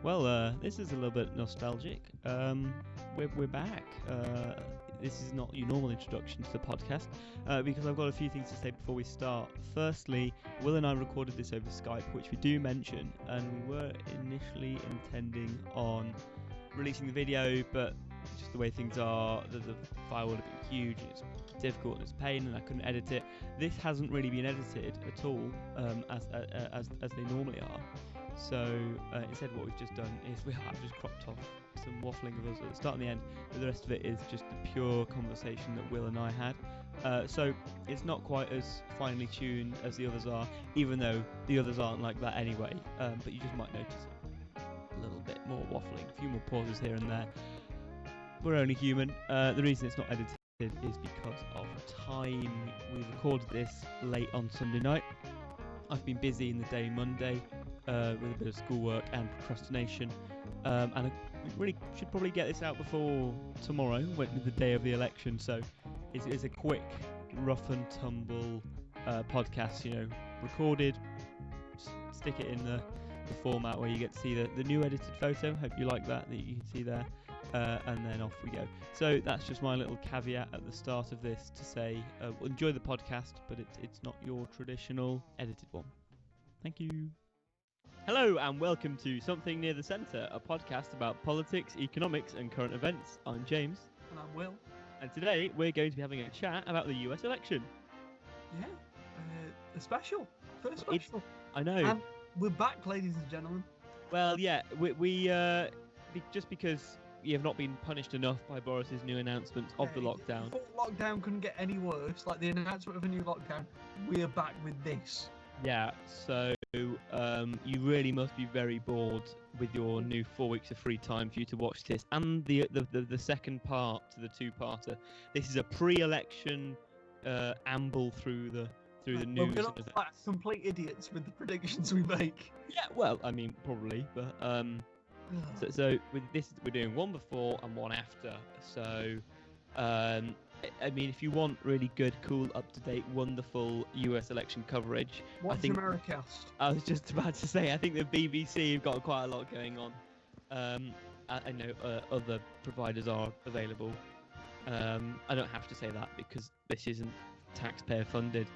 This is a little bit nostalgic. We're back. This is not your normal introduction to the podcast because I've got a few things to say before we start. Firstly, Will and I recorded this over Skype, which we do mention, and we were initially intending on releasing the video, but just the way things are, the file would have been huge, and it's difficult and it's a pain, and I couldn't edit it. This hasn't really been edited at all, as they normally are. So instead what we've just done is I've just cropped off some waffling of us at the start and the end, but the rest of it is just the pure conversation that Will and I had. So it's not quite as finely tuned as the others are, even though the others aren't like that anyway, but you just might notice a little bit more waffling, a few more pauses here and there. We're only human. The reason it's not edited is because of time. We recorded this late on Sunday night. I've been busy in the day Monday with a bit of schoolwork and procrastination, and I really should probably get this out before tomorrow, the day of the election. So it's a quick, rough and tumble podcast, recorded, stick it in the format where you get to see the new edited photo. Hope you like that you can see there. And then off we go. So that's just my little caveat at the start of this to say, enjoy the podcast, but it's not your traditional edited one. Thank you. Hello and welcome to Something Near the Centre, a podcast about politics, economics and current events. I'm James. And I'm Will. And today we're going to be having a chat about the US election. Yeah, a special. First special. I know. And we're back, ladies and gentlemen. Well, yeah, we just because you have not been punished enough by Boris's new announcement of the lockdown. Lockdown couldn't get any worse. Like the announcement of a new lockdown, we're back with this. Yeah, so you really must be very bored with your new 4 weeks of free time for you to watch this. And the second part to the two-parter. This is a pre-election amble through the news. We're not like complete idiots with the predictions we make. Yeah, well, I mean, probably, but So with this, we're doing one before and one after. So, I mean, if you want really good, cool, up-to-date, wonderful US election coverage, watch I think Americast. I was just about to say, I think the BBC have got quite a lot going on. I know other providers are available. I don't have to say that because this isn't taxpayer-funded.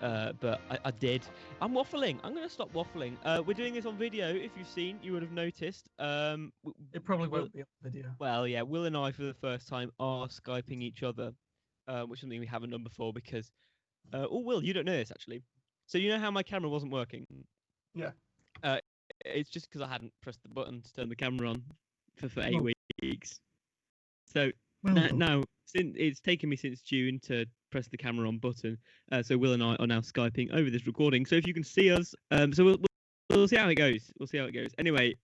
But I did. I'm waffling. I'm going to stop waffling. We're doing this on video. If you've seen, you would have noticed. It probably won't be on video. Well, yeah, Will and I, for the first time, are Skyping each other, which is something we haven't done before because... Will, you don't know this, actually. So you know how my camera wasn't working? Yeah. It's just because I hadn't pressed the button to turn the camera on for 8 weeks. So now, since it's taken me since June to press the camera on button, so Will and I are now Skyping over this recording. So if you can see us, so we'll see how it goes. We'll see how it goes. Anyway,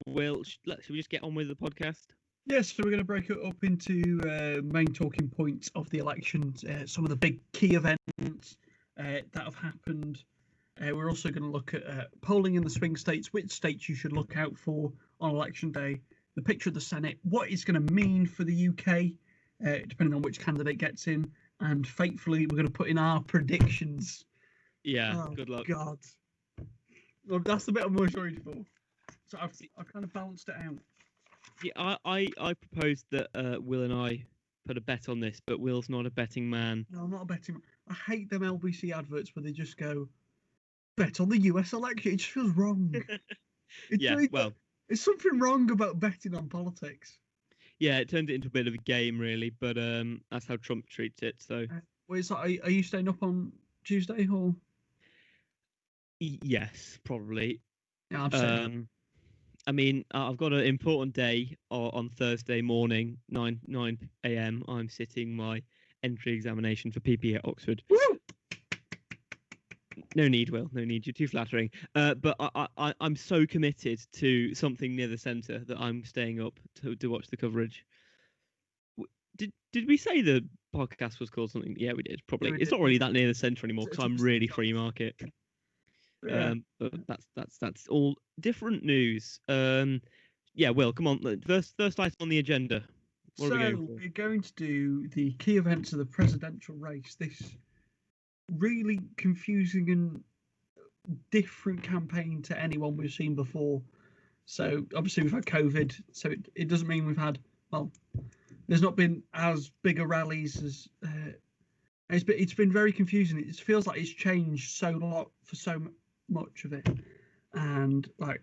Will, should we just get on with the podcast? Yes, so we're going to break it up into main talking points of the elections, some of the big key events that have happened. We're also going to look at polling in the swing states, which states you should look out for on election day, the picture of the Senate, what it's going to mean for the UK, depending on which candidate gets in, and faithfully we're going to put in our predictions. Yeah, good luck. God, well, that's the bit I'm most worried for. So I've kind of balanced it out. Yeah, I proposed that Will and I put a bet on this, but Will's not a betting man. No, I'm not a betting man. I hate them LBC adverts where they just go, bet on the US election. It just feels wrong. It's something wrong about betting on politics. Yeah, it turned it into a bit of a game, really, but that's how Trump treats it. So, are you staying up on Tuesday or? Yes, probably. Yeah, I'm staying. I mean, I've got an important day on Thursday morning, 9 a.m. I'm sitting my entry examination for PP at Oxford. Woo! No need, Will. No need. You're too flattering. But I'm so committed to Something Near the Centre that I'm staying up to watch the coverage. Did we say the podcast was called something? Yeah, we did. Probably. It's not really that near the centre anymore because I'm really free market. Yeah. But that's all different news. Yeah, Will, come on. First item on the agenda. What are we going for? We're going to do the key events of the presidential race. This really confusing and different campaign to anyone we've seen before. So obviously we've had COVID. So it doesn't mean we've had, well, there's not been as big a rallies as. It's been very confusing. It feels like it's changed so lot for so much of it, and like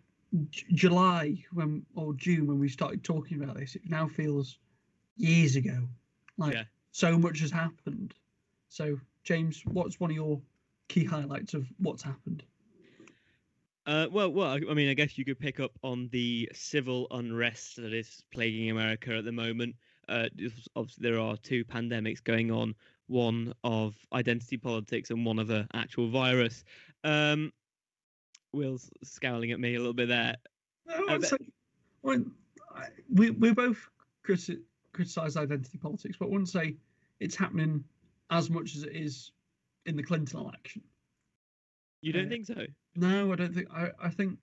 July or June when we started talking about this, it now feels years ago. Like so much has happened. So James, what's one of your key highlights of what's happened? Well, I mean, I guess you could pick up on the civil unrest that is plaguing America at the moment. Obviously, there are two pandemics going on. One of identity politics and one of an actual virus. Will's scowling at me a little bit there. We both criticise identity politics, but I wouldn't say it's happening as much as it is in the Clinton election. You don't think so? No, I don't think. I think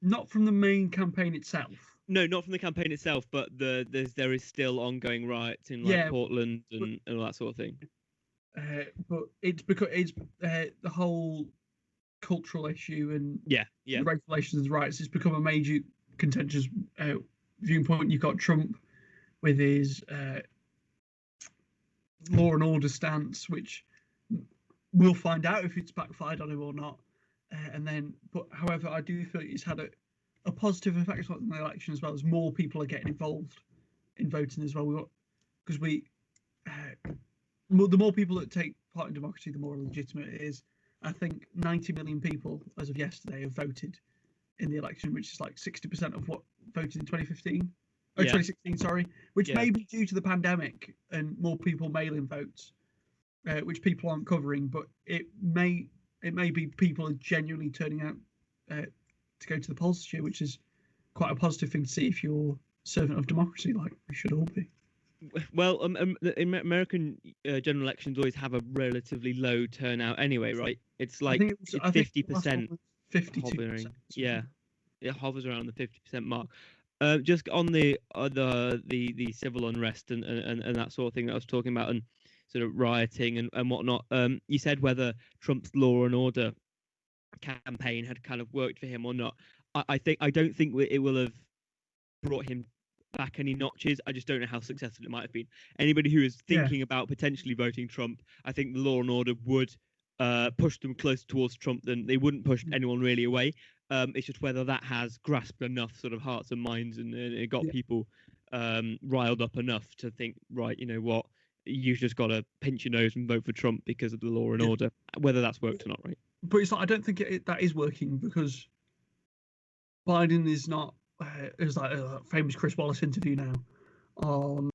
not from the main campaign itself. No, not from the campaign itself, but there is still ongoing riots in Portland and all that sort of thing. But it's because it's the whole cultural issue and the race relations and rights. It's become a major contentious viewpoint. You've got Trump with his law and order stance, which we'll find out if it's backfired on him or not. However, I do feel it's had a positive effect on the election as well, as more people are getting involved in voting as well. The more people that take part in democracy, the more legitimate it is. I think 90 million people, as of yesterday, have voted in the election, which is like 60% of what voted in 2016, sorry, which may be due to the pandemic and more people mail-in votes, which people aren't covering, but it may be people are genuinely turning out to go to the polls this year, which is quite a positive thing to see if you're a servant of democracy, like we should all be. Well, American general elections always have a relatively low turnout anyway, right? It's like 50%. 52%. Yeah, it hovers around the 50% mark. Just on the civil unrest and that sort of thing that I was talking about, and sort of rioting and whatnot. You said whether Trump's law and order campaign had kind of worked for him or not. I don't think it will have brought him back any notches. I just don't know how successful it might have been. Anybody who is thinking about potentially voting Trump, I think the law and order would push them closer towards Trump than they wouldn't push anyone really away. It's just whether that has grasped enough sort of hearts and minds and it got people riled up enough to think, right, you know what, you've just got to pinch your nose and vote for Trump because of the law and order, whether that's worked or not, right? But it's like, I don't think that is working, because Biden is not. It was like a famous Chris Wallace interview now on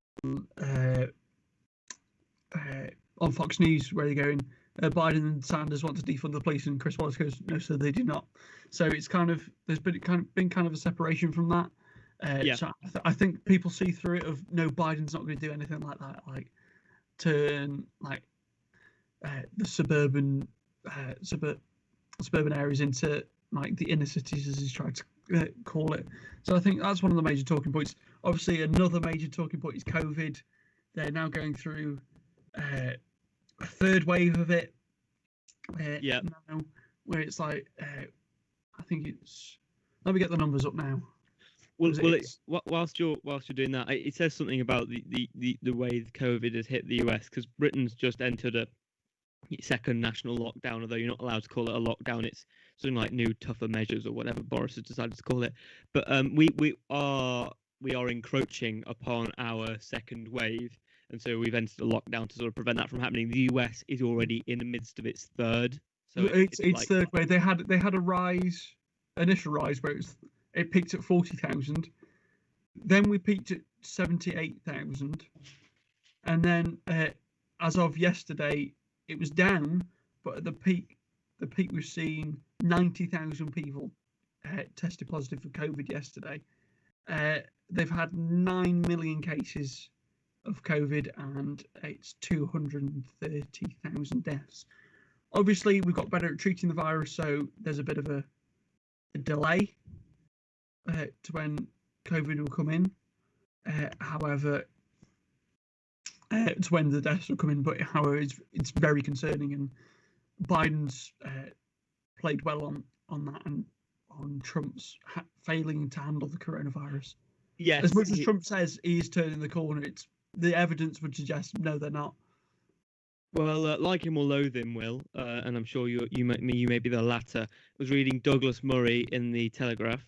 Fox News, where they're going, Biden and Sanders want to defund the police, and Chris Wallace goes, no, sir, they do not. So it's kind of, there's been kind of a separation from that. So I think people see through it of, no, Biden's not going to do anything like that, like turn like the suburban areas into like the inner cities, as he's tried to call it. So I think that's one of the major talking points. Obviously, another major talking point is COVID. They're now going through a third wave of it. Now, where it's like, I think it's. Let me get the numbers up now. Whilst you're doing that, it says something about the way COVID has hit the US, because Britain's just entered a second national lockdown, although you're not allowed to call it a lockdown. It's something like new tougher measures or whatever Boris has decided to call it. But we are encroaching upon our second wave, and so we've entered a lockdown to sort of prevent that from happening. The US is already in the midst of its third. So it's like, third wave. They had a initial rise where it peaked at 40,000. Then we peaked at 78,000, and then as of yesterday, it was down. But at the peak we've seen 90,000 people tested positive for COVID yesterday. They've had 9 million cases of COVID, and it's 230,000 deaths. Obviously, we've got better at treating the virus, so there's a bit of a delay to when COVID will come in. However, it's when the deaths will come in. But however, it's very concerning, and Biden's played well on that, and on Trump's failing to handle the coronavirus. Yes, As much as Trump says he's turning the corner, the evidence would suggest no, they're not. Well, like him or loathe him, Will, and I'm sure you may be the latter. Was reading Douglas Murray in the Telegraph.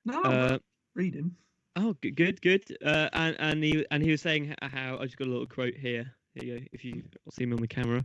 No, read him. Oh, good. And he was saying how I just got a little quote here. Here you go, if you see me on the camera.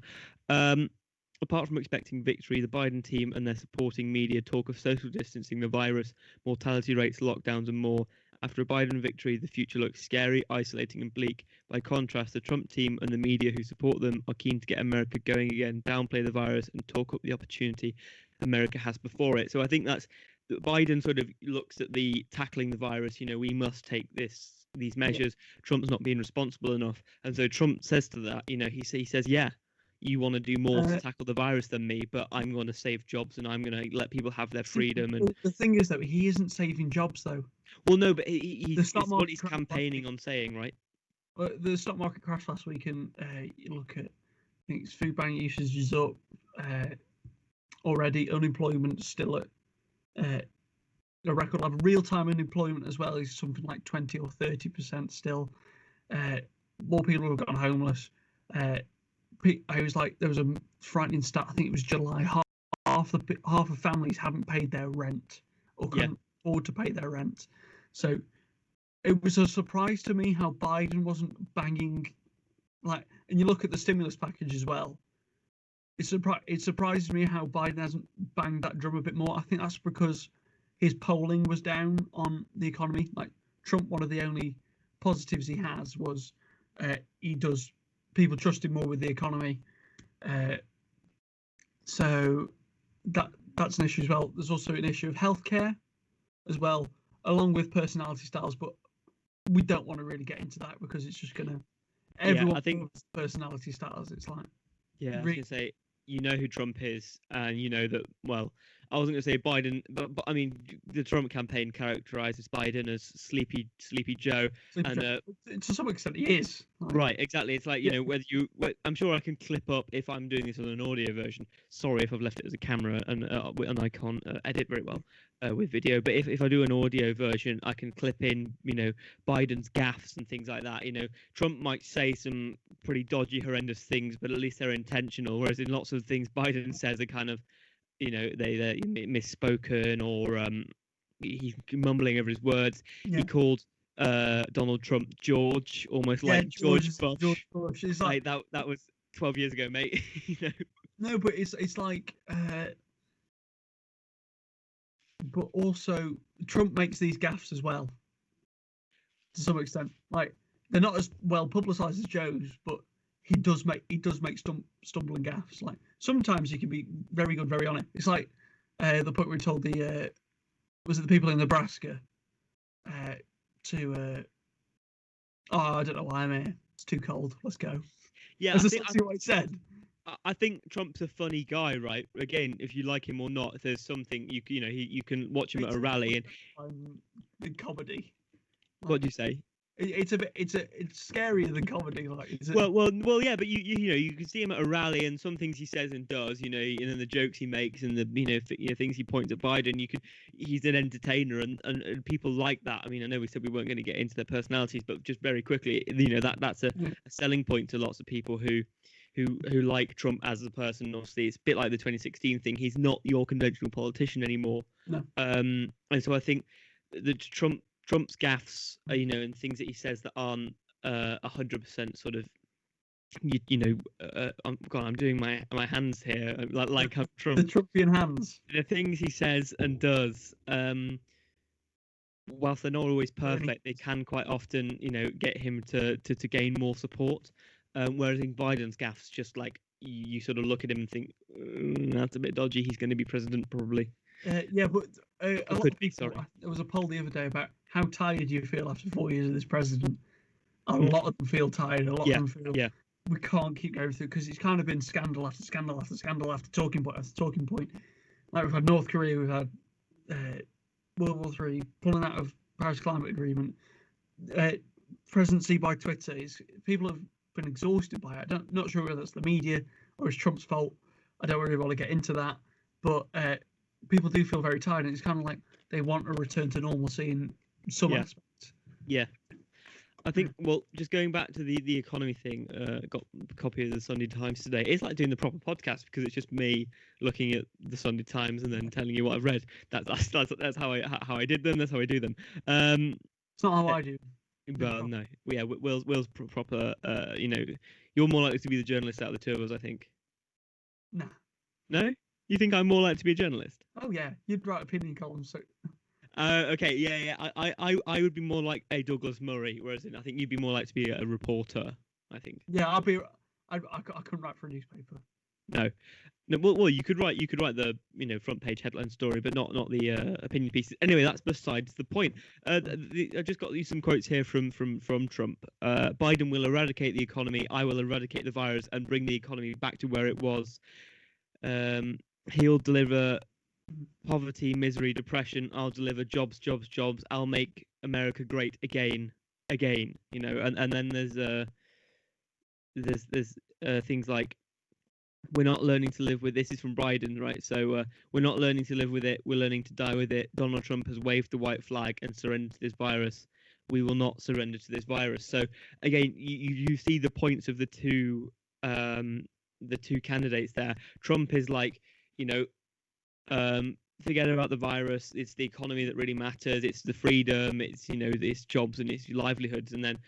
Apart from expecting victory, the Biden team and their supporting media talk of social distancing, the virus, mortality rates, lockdowns, and more. After a Biden victory, the future looks scary, isolating, and bleak. By contrast, the Trump team and the media who support them are keen to get America going again, downplay the virus, and talk up the opportunity America has before it. So I think that's Biden sort of looks at the tackling the virus. We must take these measures. Yeah. Trump's not being responsible enough, and so Trump says to that, he says, yeah, you want to do more to tackle the virus than me, but I'm going to save jobs and I'm going to let people have their freedom. And the thing is that he isn't saving jobs, though. Well, no, but it's what he's campaigning on saying, right? Well, the stock market crashed last week, and you look at, I think food bank usage is up already. Unemployment's still at a record level. Real-time unemployment as well is something like 20 or 30% still. More people have gone homeless. I was like, there was a frightening stat. I think it was July. Half of families haven't paid their rent or couldn't afford to pay their rent. So it was a surprise to me how Biden wasn't banging, and you look at the stimulus package as well. It surprises me how Biden hasn't banged that drum a bit more. I think that's because his polling was down on the economy. Like Trump, one of the only positives he has was people trust him more with the economy. So that's an issue as well. There's also an issue of healthcare as well, along with personality styles. But we don't want to really get into that because it's just gonna. Everyone thinks personality styles. It's like. Yeah, I was gonna say, who Trump is, and you know that. Well, I wasn't gonna say Biden, but I mean, the Trump campaign characterizes Biden as Sleepy Joe, to some extent he is. Right, exactly. It's like whether I'm sure I can clip up if I'm doing this on an audio version. Sorry if I've left it as a camera and I can't edit very well with video. But if I do an audio version, I can clip in Biden's gaffes and things like that. Trump might say some pretty dodgy, horrendous things, but at least they're intentional. Whereas in lots of things Biden says are kind of they're misspoken or he's mumbling over his words. Yeah. He called Donald Trump George, almost like George Bush. George Bush. It's like that was 12 years ago, mate. No, but it's like but also Trump makes these gaffes as well to some extent. Like they're not as well publicized as Joe's, but he does make stumbling gaffes. Like sometimes he can be very good, very on it. It's like the point where he told the people in Nebraska to I don't know why I'm here. It's too cold. Let's go. Yeah, that's exactly what he said. I think Trump's a funny guy, right? Again, if you like him or not, if there's something you can watch him at a rally and comedy. What do you say? It's scarier than comedy, like. Is it? Well, yeah, but you can see him at a rally and some things he says and does, and then the jokes he makes and the things he points at Biden. He's an entertainer and people like that. I mean, I know we said we weren't going to get into their personalities, but just very quickly, that's a selling point to lots of people who like Trump as a person. Obviously, it's a bit like the 2016 thing. He's not your conventional politician anymore. No. And so I think the Trump's gaffes, and things that he says that aren't 100% sort of, I'm doing my hands here, like Trump. The Trumpian hands. The things he says and does, whilst they're not always perfect, they can quite often, get him to gain more support. Whereas in Biden's gaffes, just like you sort of look at him and think, that's a bit dodgy. He's going to be president probably. Yeah, but a lot of people. There was a poll the other day about how tired you feel after 4 years of this president. A lot of them feel tired. A lot of them feel we can't keep going through because it's kind of been scandal after scandal after scandal after talking point after talking point. Like we've had North Korea, we've had World War III, pulling out of Paris Climate Agreement, presidency by Twitter. People have been exhausted by it. I'm not sure whether it's the media or it's Trump's fault. I don't really want to get into that, but people do feel very tired, and it's kind of like they want a return to normalcy in some Yeah. aspects. Yeah. I think, well, just going back to the economy thing, got a copy of the Sunday Times today. It's like doing the proper podcast because it's just me looking at the Sunday Times and then telling you what I've read. That's how I did them. That's how I do them. It's not how I do. Well, no, yeah, Will's proper. You're more likely to be the journalist out of the two of us, I think. Nah. No, you think I'm more likely to be a journalist? Oh yeah, you'd write opinion columns. So Okay, yeah. I would be more like a Douglas Murray, whereas I think you'd be more like to be a reporter. I think. yeah, I couldn't write for a newspaper. No. Well, you could write the front page headline story, but not the opinion pieces. Anyway, that's besides the point. I just got you some quotes here from Trump. Biden will eradicate the economy. I will eradicate the virus and bring the economy back to where it was. He'll deliver poverty, misery, depression. I'll deliver jobs. I'll make America great again. And then there's things like, we're not learning to live with this. Is from Biden, right? So we're not learning to live with it. We're learning to die with it. Donald Trump has waved the white flag and surrendered to this virus. We will not surrender to this virus. So again, you see the points of the two candidates there. Trump is like, forget about the virus. It's the economy that really matters. It's the freedom. It's it's jobs and it's livelihoods. And then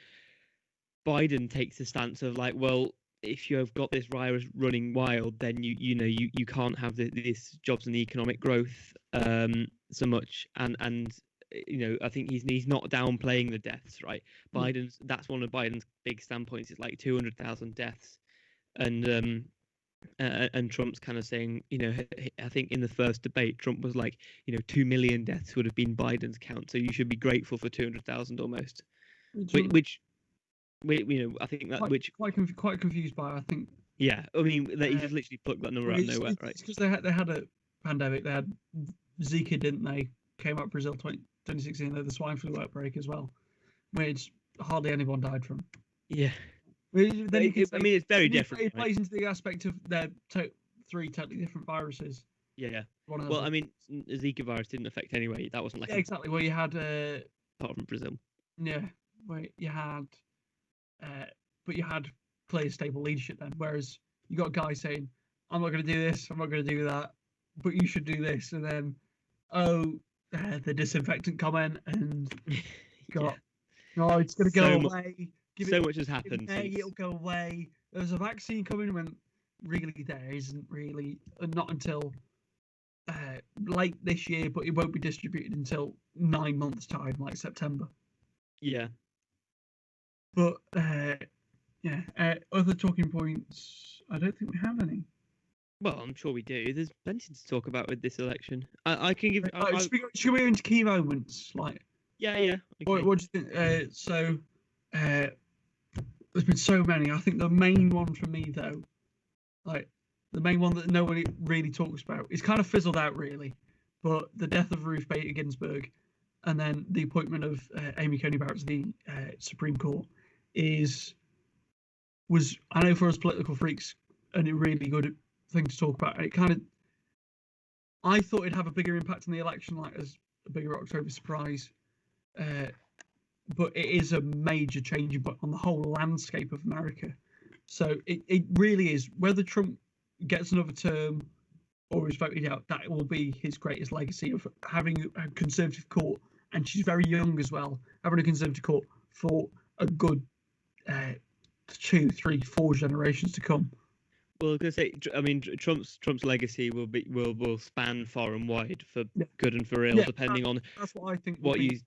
Biden takes the stance of like, well, if you have got this virus running wild, then you can't have this jobs and the economic growth so much. And I think he's not downplaying the deaths, right? That's one of Biden's big standpoints. It's like 200,000 deaths, and Trump's kind of saying, I think in the first debate, Trump was like, 2 million deaths would have been Biden's count, so you should be grateful for 200,000 almost, which. I think that quite confused by. I think. Yeah, I mean, he just literally plucked that number out of nowhere, right? It's because they had a pandemic. They had Zika, didn't they? Came out Brazil 2016. They had the swine flu outbreak as well, which hardly anyone died from. Yeah. It's very different. It plays into the aspect of their three totally different viruses. Yeah. Well, I mean, Zika virus didn't affect anyway. That wasn't like exactly. Well, you had apart from Brazil. Yeah, where you had. But you had clear, stable leadership then. Whereas you got a guy saying, "I'm not going to do this. I'm not going to do that. But you should do this." And then, the disinfectant comment, and got, it's going to go away. So much has happened. It'll go away. There's a vaccine coming. When really there isn't really, not until late this year. But it won't be distributed until 9 months' time, like September. Yeah. But other talking points, I don't think we have any. Well, I'm sure we do. There's plenty to talk about with this election. I can give. Should we go into key moments? Like, yeah. Okay. What do you think? There's been so many. I think the main one for me, though, like the main one that nobody really talks about, it's kind of fizzled out, really. But the death of Ruth Bader Ginsburg, and then the appointment of Amy Coney Barrett to the Supreme Court was I know for us political freaks, a really good thing to talk about. And I thought it'd have a bigger impact on the election, like as a bigger October surprise. But it is a major changing point on the whole landscape of America. So it really is. Whether Trump gets another term or is voted out, that will be his greatest legacy of having a conservative court, and she's very young as well, having a conservative court for a good 2, 3, 4 generations to come. Well, I was going to say, I mean, Trump's legacy will span far and wide for good and for ill, depending on that's what I think. What you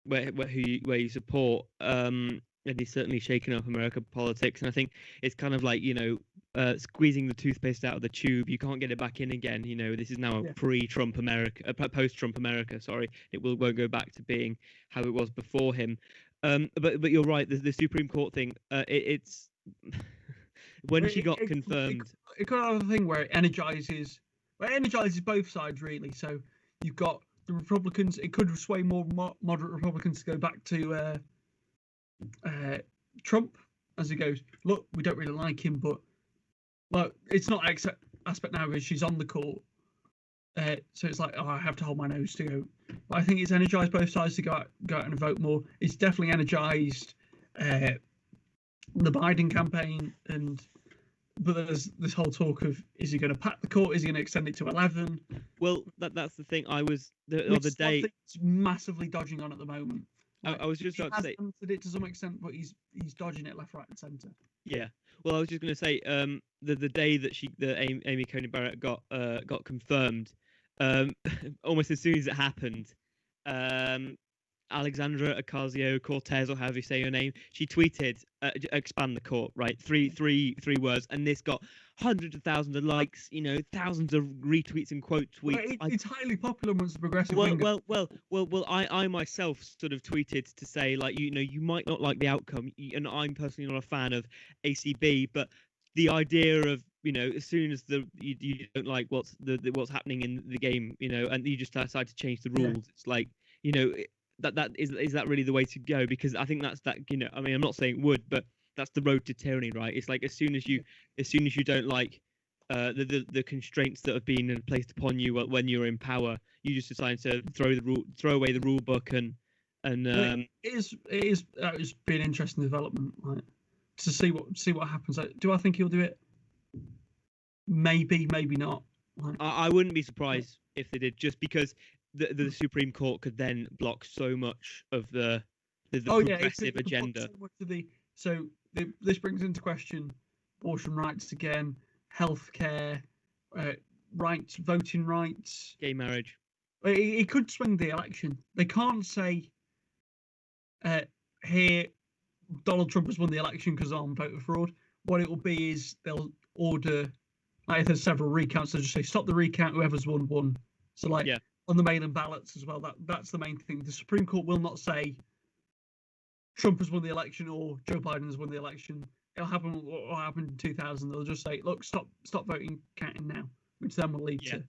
where you support. And he's certainly shaken up American politics, and I think it's kind of like squeezing the toothpaste out of the tube. You can't get it back in again. This is now a pre-Trump America, post-Trump America. Sorry, won't go back to being how it was before him. But you're right. The Supreme Court thing. It's when she got confirmed. It could have a thing where it energizes both sides really. So you've got the Republicans. It could sway more moderate Republicans to go back to Trump as he goes. Look, we don't really like him, but it's not aspect now because she's on the court. So it's like, oh, I have to hold my nose to go. But I think it's energized both sides to go out and vote more. It's definitely energized the Biden campaign, but there's this whole talk of, is he going to pack the court? Is he going to extend it to 11? Well, that's the thing. I was the other day. It's massively dodging on at the moment. I was just about to say. He has answered it to some extent, but he's dodging it left, right, and centre. Yeah. Well, I was just going to say, the day that Amy Coney Barrett got confirmed, almost as soon as it happened, Alexandra Ocasio-Cortez, or however you say your name, she tweeted, "Expand the court," right? Three words, and this got hundreds of thousands of likes, thousands of retweets and quote tweets. It's highly popular amongst the progressive. Well. I myself sort of tweeted to say, like, you might not like the outcome, and I'm personally not a fan of ACB, but the idea of, as soon as you don't like what's happening in the game, and you just decide to change the rules, It's like, that is that really the way to go? Because I think that's that. I mean, I'm not saying it would, but that's the road to tyranny, right? It's like as soon as you don't like the constraints that have been placed upon you when you're in power, you just decide to throw away the rule book and it's been an interesting development, like, to see what happens. Like, do I think he'll do it? Maybe not. Like, I wouldn't be surprised if they did, just because the Supreme Court could then block so much of the progressive agenda. This brings into question abortion rights again, healthcare, rights, voting rights, gay marriage. It could swing the election. They can't say, here, Donald Trump has won the election because armed voter fraud. What it will be is they'll order, like, if there's several recounts, they'll just say, stop the recount, whoever's won. So, like, on the mail-in ballots as well, that's the main thing. The Supreme Court will not say Trump has won the election or Joe Biden has won the election. It'll happen what happened in 2000. They'll just say, look, stop voting, counting now, which then will lead to...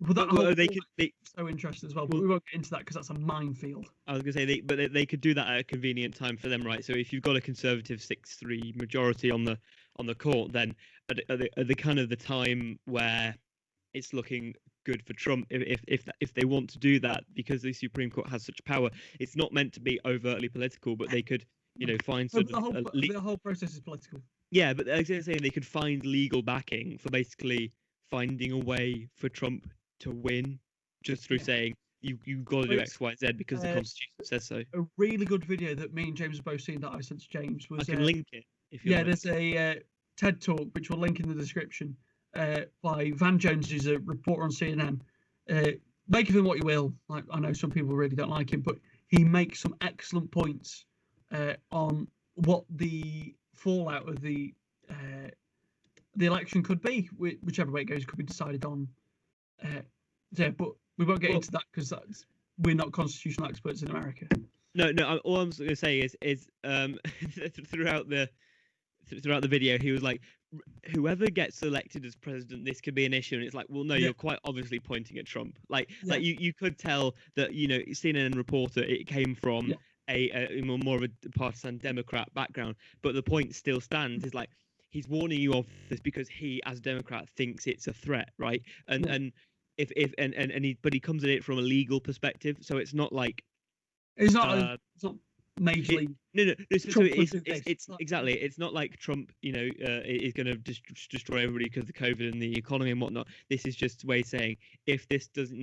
But they could be so interesting as well. But we won't get into that because that's a minefield. I was going to say, they could do that at a convenient time for them, right? So if you've got a conservative 6-3 majority on the court, then at the kind of the time where it's looking good for Trump, if they want to do that, because the Supreme Court has such power, it's not meant to be overtly political, but they could, find sort of the whole process is political. Yeah, but I was saying they could find legal backing for basically finding a way for Trump to win, just through saying you've got to do X, Y, and Z because the Constitution says so. A really good video that me and James have both seen that I sent to James was. I can link it if you want. There's a TED talk which we'll link in the description by Van Jones, who's a reporter on CNN. Make of him what you will. Like, I know some people really don't like him, but he makes some excellent points on what the fallout of the election could be, whichever way it goes, could be decided on. But we won't get into that because we're not constitutional experts in America. No. All I'm going to say is throughout the video, he was like, whoever gets elected as president, this could be an issue, and it's like, well, no, you're quite obviously pointing at Trump. Like you could tell that CNN reporter, it came from a more of a partisan Democrat background, but the point still stands. Is like, he's warning you of this because he, as a Democrat, thinks it's a threat, right? And he comes at it from a legal perspective, so it's not like it's not majorly. No. So it's exactly. It's not like Trump, is going to destroy everybody because of the COVID and the economy and whatnot. This is just a way of saying, if this doesn't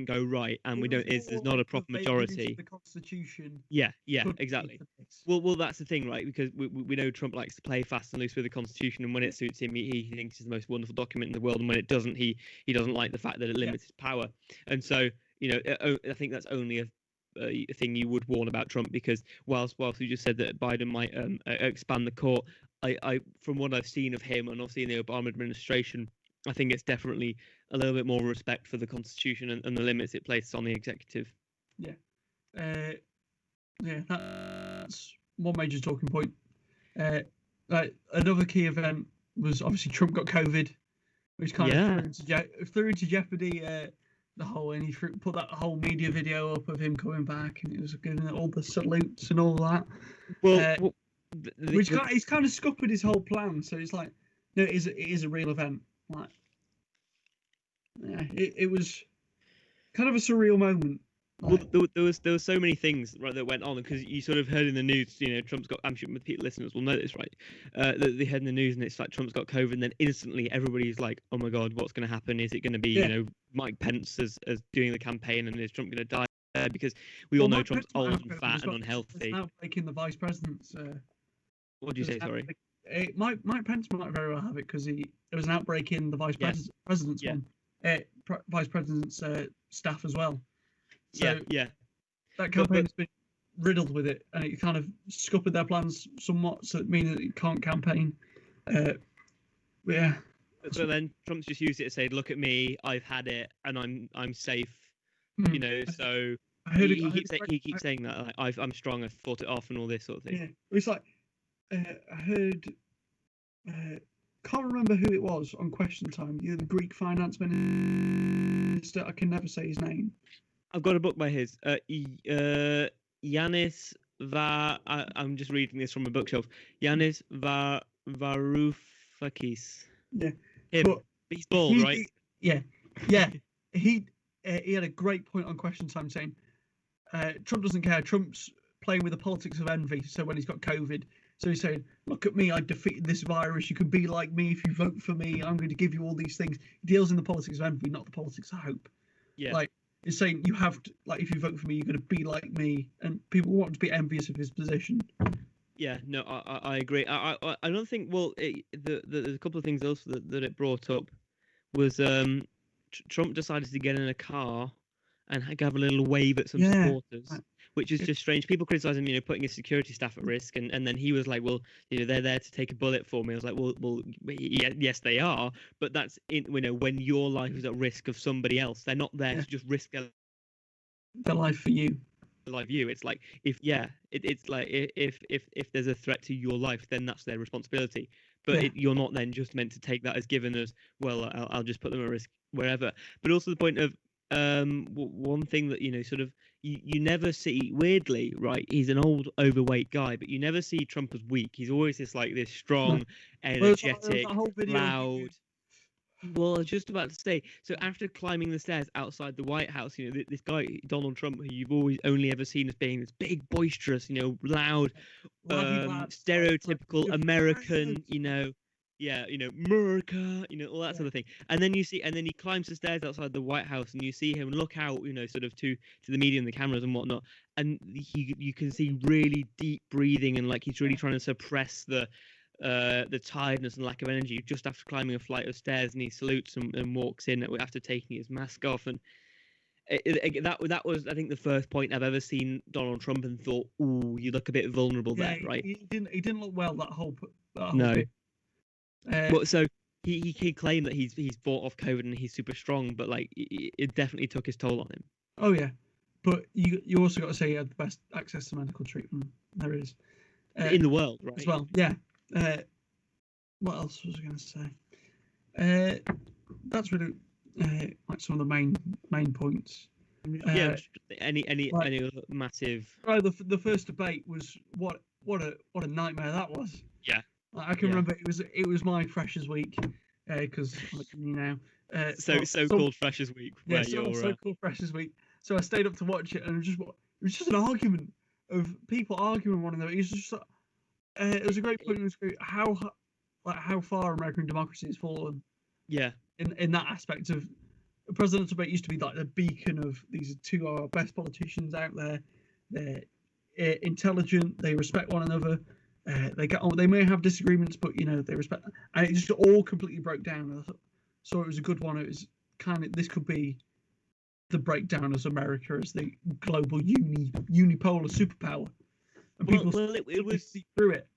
go right, and there's not a proper majority. The Constitution. Yeah, exactly. Well, that's the thing, right? Because we know Trump likes to play fast and loose with the Constitution, and when it suits him, he thinks it's the most wonderful document in the world, and when it doesn't, he doesn't like the fact that it limits his power. And so, I think that's only a thing you would warn about Trump, because whilst you just said that Biden might expand the court, I from what I've seen of him, and obviously in the Obama administration, I think it's definitely a little bit more respect for the Constitution and the limits it places on the executive. That's one major talking point. Another key event was obviously Trump got COVID, which kind of threw into jeopardy and he put that whole media video up of him coming back, and it was giving all the salutes and all that. Well, he's kind of scuppered his whole plan. So it's like, no, it is a real event. Like, Yeah, it was kind of a surreal moment. Well, there was so many things right that went on because you sort of heard in the news, Trump's got. I'm sure the listeners will know this, right? That they heard in the news, and it's like Trump's got COVID, and then instantly everybody's like, "Oh my God, what's going to happen? Is it going to be, Yeah. Mike Pence as doing the campaign, and is Trump going to die?" Because we all know Mike Trump's Pence might old have and COVID fat as and well. unhealthy. It's now breaking the vice president's. What do you say? Sorry. Mike Pence might very well have it because there was an outbreak in the president's Yeah. vice president's staff as well. So Yeah. that campaign has been riddled with it, and it kind of scuppered their plans somewhat, so it means that it can't campaign. Yeah. But then Trump's just used it to say, "Look at me, I've had it, and I'm safe." So he keeps saying that like, I'm strong, I've fought it off, and all this sort of thing. Yeah, it's like I heard. Can't remember who it was on Question Time. The Greek finance minister. I can never say his name. I've got a book by his. Yanis I'm just reading this from a bookshelf. Yanis Varoufakis. Yeah. Him. But he's bald, right? Yeah. He had a great point on Question Time saying, Trump doesn't care. Trump's playing with the politics of envy. So when he's got COVID, so he's saying, "Look at me, I defeated this virus. You can be like me if you vote for me. I'm going to give you all these things." He deals in the politics of envy, not the politics of hope. Yeah. Like, he's saying you have to, like, if you vote for me, you're going to be like me, and people want to be envious of his position. Yeah, no, I agree. I don't think. Well, there's a couple of things else that it brought up was Trump decided to get in a car and have a little wave at some supporters, which is just strange. People criticize him, putting his security staff at risk, and then he was like, "Well, they're there to take a bullet for me." I was like, "Well, yes, they are, but that's when your life is at risk of somebody else. They're not there to just risk their life for you." Live you. It's like it's like if there's a threat to your life, then that's their responsibility. But you're not then just meant to take that as given as well. I'll just put them at risk wherever. But also the point of one thing that sort of you never see, weirdly, right? He's an old overweight guy, but you never see Trump as weak. He's always this strong, energetic, loud. Well, I was just about to say. So after climbing the stairs outside the White House, this guy Donald Trump, who you've always only ever seen as being this big, boisterous, loud, stereotypical American, America, all that sort of thing. And then he climbs the stairs outside the White House, and you see him look out, sort of to the media and the cameras and whatnot, and you can see really deep breathing and like he's really trying to suppress the tiredness and lack of energy just after climbing a flight of stairs, and he salutes and walks in after taking his mask off. And that was, I think, the first point I've ever seen Donald Trump and thought, "Ooh, you look a bit vulnerable there," right? He didn't look well that whole no. bit. So he claimed that he's fought off COVID and he's super strong, but like it definitely took his toll on him. Oh yeah, but you also got to say he had the best access to medical treatment there is in the world, right? As well, yeah. What else was I going to say? That's really like some of the main points. Any massive. Right, the first debate was what a nightmare that was. Yeah. I can remember it was my Freshers Week because I'm at uni now. So-called Freshers Week. Yeah, so-called Freshers Week. So I stayed up to watch it, and it was just an argument of people arguing one another. It was just it was a great point. It was great how far American democracy has fallen. Yeah. In that aspect of presidential debate used to be like the beacon of these two are our best politicians out there. They're intelligent. They respect one another. They get on. They may have disagreements, but they respect. And it just all completely broke down. So it was a good one. It was kind of, this could be the breakdown as America as the global unipolar superpower. And people it was see through it.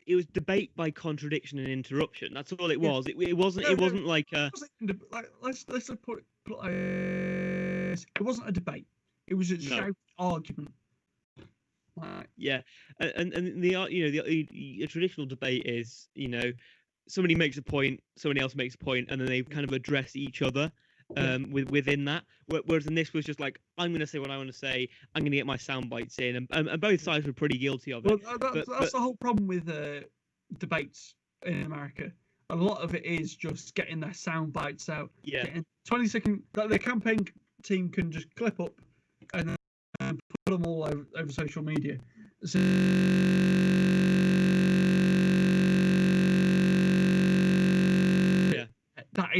It was debate by contradiction and interruption. That's all it was. It wasn't. It wasn't like a. Let's put it like this. It wasn't a debate. It was a shout argument. Yeah, and the traditional debate is somebody makes a point, somebody else makes a point, and then they kind of address each other within that. Whereas in this was just like, I'm going to say what I want to say. I'm going to get my sound bites in, and both sides were pretty guilty of it. Well, that's the whole problem with debates in America. A lot of it is just getting their sound bites out. Yeah. Getting 20-second that the campaign team can just clip up and then put them all over social media. So, Yeah.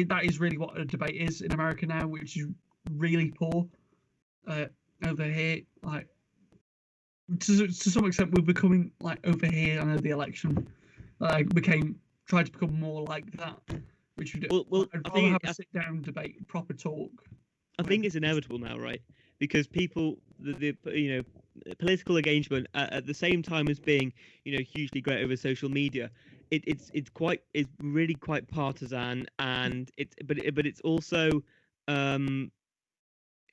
That is really what a debate is in America now, which is really poor. Over here, like to some extent, we're becoming like over here. I know the election tried to become more like that, which would Well, I'd I rather think have a sit down debate, proper talk. I think it's inevitable now, right? Because people, the political engagement at the same time as being hugely great over social media, it's really quite partisan, and it's also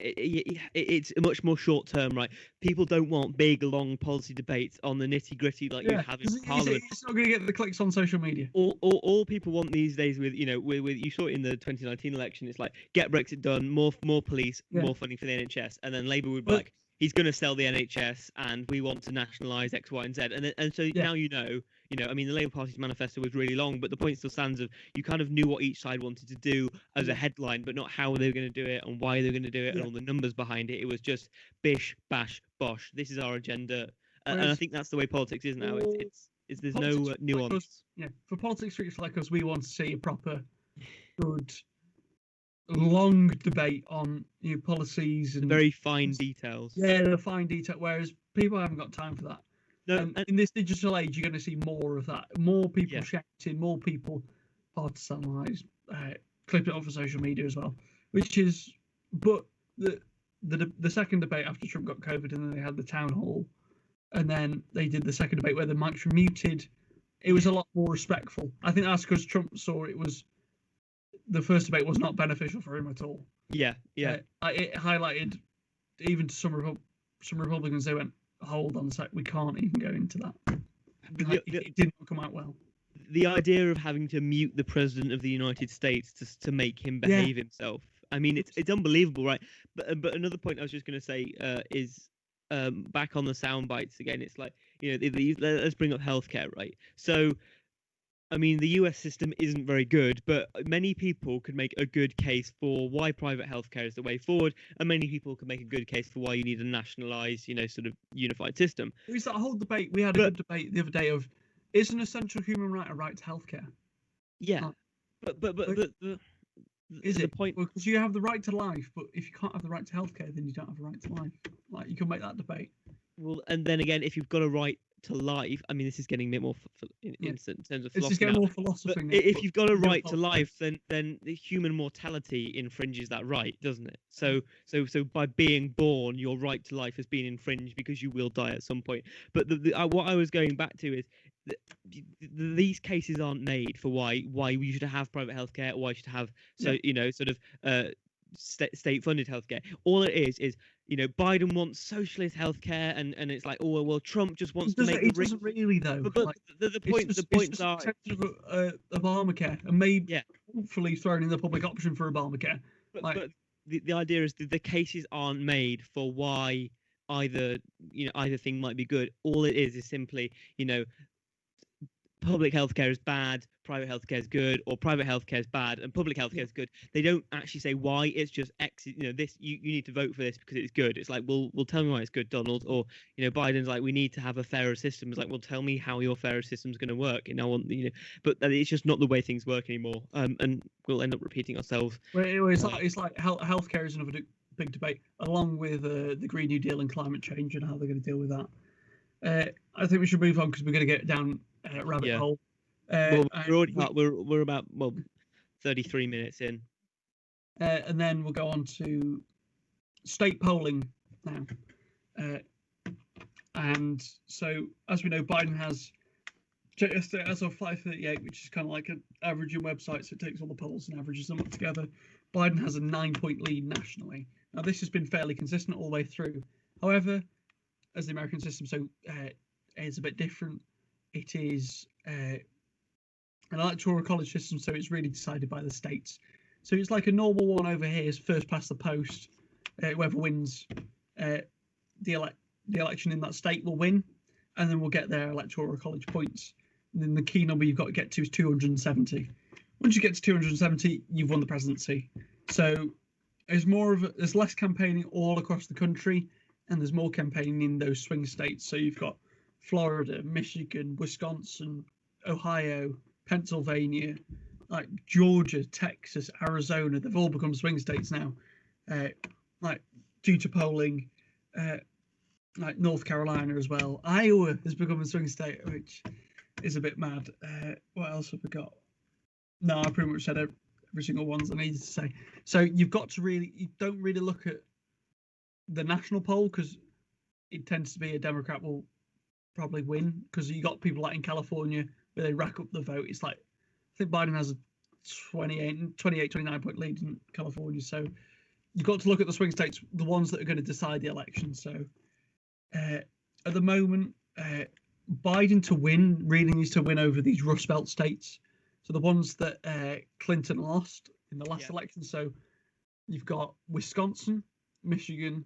it's much more short term, right? People don't want big, long policy debates on the nitty gritty like you have in Parliament. It's not going to get the clicks on social media. All people want these days, with you saw it in the 2019 election. It's like, get Brexit done, more police, more funding for the NHS, and then Labour would be like, he's going to sell the NHS, and we want to nationalise X, Y, and Z, and so now I mean, the Labour Party's manifesto was really long, but the point still stands of you kind of knew what each side wanted to do as a headline, but not how they were going to do it and why they were going to do it and all the numbers behind it. It was just bish, bash, bosh. This is our agenda, and I think that's the way politics is now. There's no nuance. Like for politics freaks like us, we want to see a proper, good, long debate on policies and very fine details. Yeah, the fine detail. Whereas people haven't got time for that. No, in this digital age, you're going to see more of that. More people shouting, more people partisanised, clipping it off for social media as well. Which is, but the second debate after Trump got COVID, and then they had the town hall, and then they did the second debate where the mics were muted. It was a lot more respectful. I think that's because Trump saw the first debate was not beneficial for him at all. Yeah. It highlighted, even to some Republicans, they went, hold on a sec, we can't even go into that. It didn't come out well. The idea of having to mute the president of the United States to make him behave himself. I mean, it's unbelievable, right? But another point I was just going to say is back on the sound bites again. It's like, let's bring up healthcare, right? So, I mean, the US system isn't very good, but many people could make a good case for why private healthcare is the way forward, and many people could make a good case for why you need a nationalised, sort of unified system. It was that whole debate. We had a good debate the other day of, is an essential human right a right to healthcare? Yeah, but is the it? Point? Well, because you have the right to life, but if you can't have the right to healthcare, then you don't have a right to life. Like, you can make that debate. Well, and then again, if you've got a right to life, I mean, this is getting a bit more in terms of philosophy. It's just getting more philosophy. If you've got a right to life, then the human mortality infringes that right, doesn't it? So by being born, your right to life has been infringed because you will die at some point. But what I was going back to is these cases aren't made for why we should have private healthcare, or why you should have state funded healthcare. All it is Biden wants socialist healthcare, and it's like, oh well, Trump just wants to make it doesn't really though. But like, the points are Obamacare, and maybe hopefully throwing in the public option for Obamacare. But the idea is that the cases aren't made for why either thing might be good. All it is simply public healthcare is bad, private healthcare is good, or private healthcare is bad and public healthcare is good. They don't actually say why. It's just X. This you need to vote for this because it's good. It's like, well, tell me why it's good, Donald. Or Biden's like, we need to have a fairer system. It's like, well, tell me how your fairer system's going to work. And I want but it's just not the way things work anymore. And we'll end up repeating ourselves. Well, it's like healthcare is another big debate, along with the Green New Deal and climate change and how they're going to deal with that. I think we should move on because we're going to get down rabbit hole. Well, we're about 33 minutes in, and then we'll go on to state polling now. And so, as we know, Biden has, as of 5:38, which is kind of like an averaging website, so it takes all the polls and averages them up together. Biden has a 9-point lead nationally. Now, this has been fairly consistent all the way through. However, as the American system is a bit different. It is an electoral college system, so it's really decided by the states. So it's like a normal one over here is first past the post. Whoever wins the election in that state will win, and then we'll get their electoral college points. And then the key number you've got to get to is 270. once you get to 270, you've won the presidency. So there's less campaigning all across the country, and there's more campaigning in those swing states. So you've got Florida, Michigan, Wisconsin, Ohio, Pennsylvania, like Georgia, Texas, Arizona. They've all become swing states now, like due to polling. Like North Carolina as well. Iowa has become a swing state, which is a bit mad. What else have we got? No, I pretty much said every single ones I needed to say. So you don't really look at the national poll because it tends to be a Democrat will probably win, because you got people like in California where they rack up the vote. It's like, I think Biden has a 29 point lead in California. So you've got to look at the swing states, the ones that are going to decide the election. So at the moment, Biden to win really needs to win over these Rust Belt states. So the ones that Clinton lost in the last election. So you've got Wisconsin, Michigan,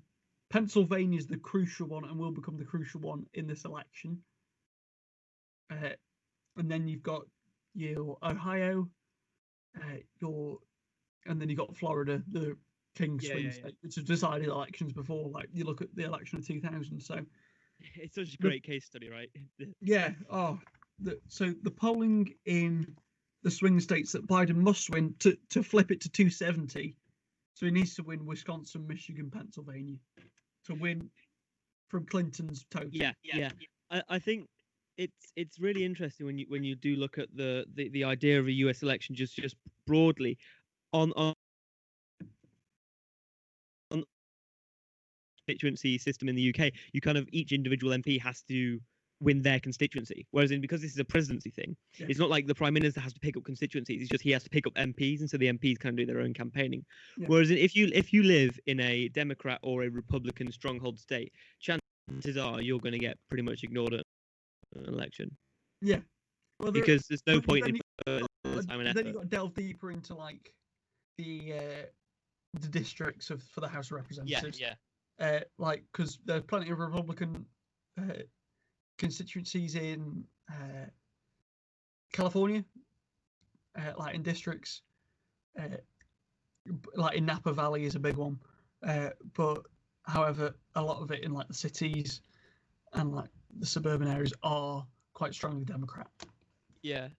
Pennsylvania is the crucial one and will become the crucial one in this election. And then you've got your Ohio, and then you've got Florida, the King swing state, which have decided elections before. Like you look at the election of 2000. So it's such a great case study, right? So the polling in the swing states that Biden must win to flip it to 270. So he needs to win Wisconsin, Michigan, Pennsylvania to win from Clinton's total. Yeah. I think it's really interesting when you do look at the idea of a US election just broadly on constituency system in the UK. You kind of, each individual MP has to win their constituency, whereas because this is a presidency thing, it's not like the prime minister has to pick up constituencies. It's just he has to pick up MPs, and so the MPs kind of do their own campaigning. Whereas if you live in a Democrat or a Republican stronghold state, chances are you're going to get pretty much ignored at an election. Well, because there's no point in time and effort. Then you've got to delve deeper into like the districts for the House of Representatives. Like, because there's plenty of Republican constituencies in California, like in districts, like in Napa Valley is a big one, but however, a lot of it in like the cities and like the suburban areas are quite strongly Democrat. I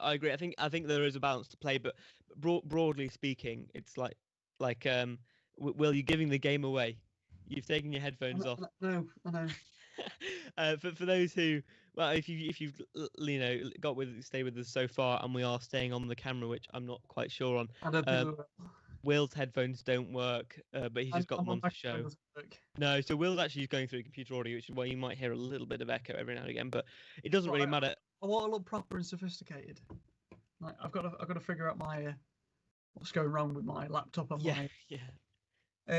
agree. I think there is a balance to play, but broadly speaking, it's like Will, you're giving the game away. You've taken your headphones off. No, I know. For those who, well, if you've stay with us so far, and we are staying on the camera, which I'm not quite sure on. I don't think Will's headphones don't work, but he's just got them on to show. No, so Will's actually going through computer audio, which is why you might hear a little bit of echo every now and again, but it doesn't really matter. I want to look proper and sophisticated. Like I've got to figure out my what's going wrong with my laptop.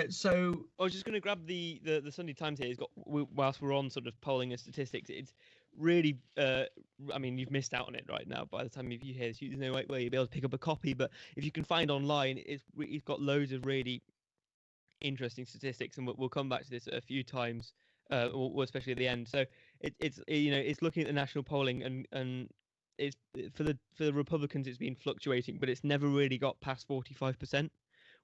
So I was just going to grab the Sunday Times here. It's got, whilst we're on sort of polling and statistics, it's really I mean, you've missed out on it right now. By the time you hear this, there's no way you'll be able to pick up a copy. But if you can find online, it's got loads of really interesting statistics, and we'll come back to this a few times, or especially at the end. So it's looking at the national polling, and it's for the Republicans, it's been fluctuating, but it's never really got past 45%.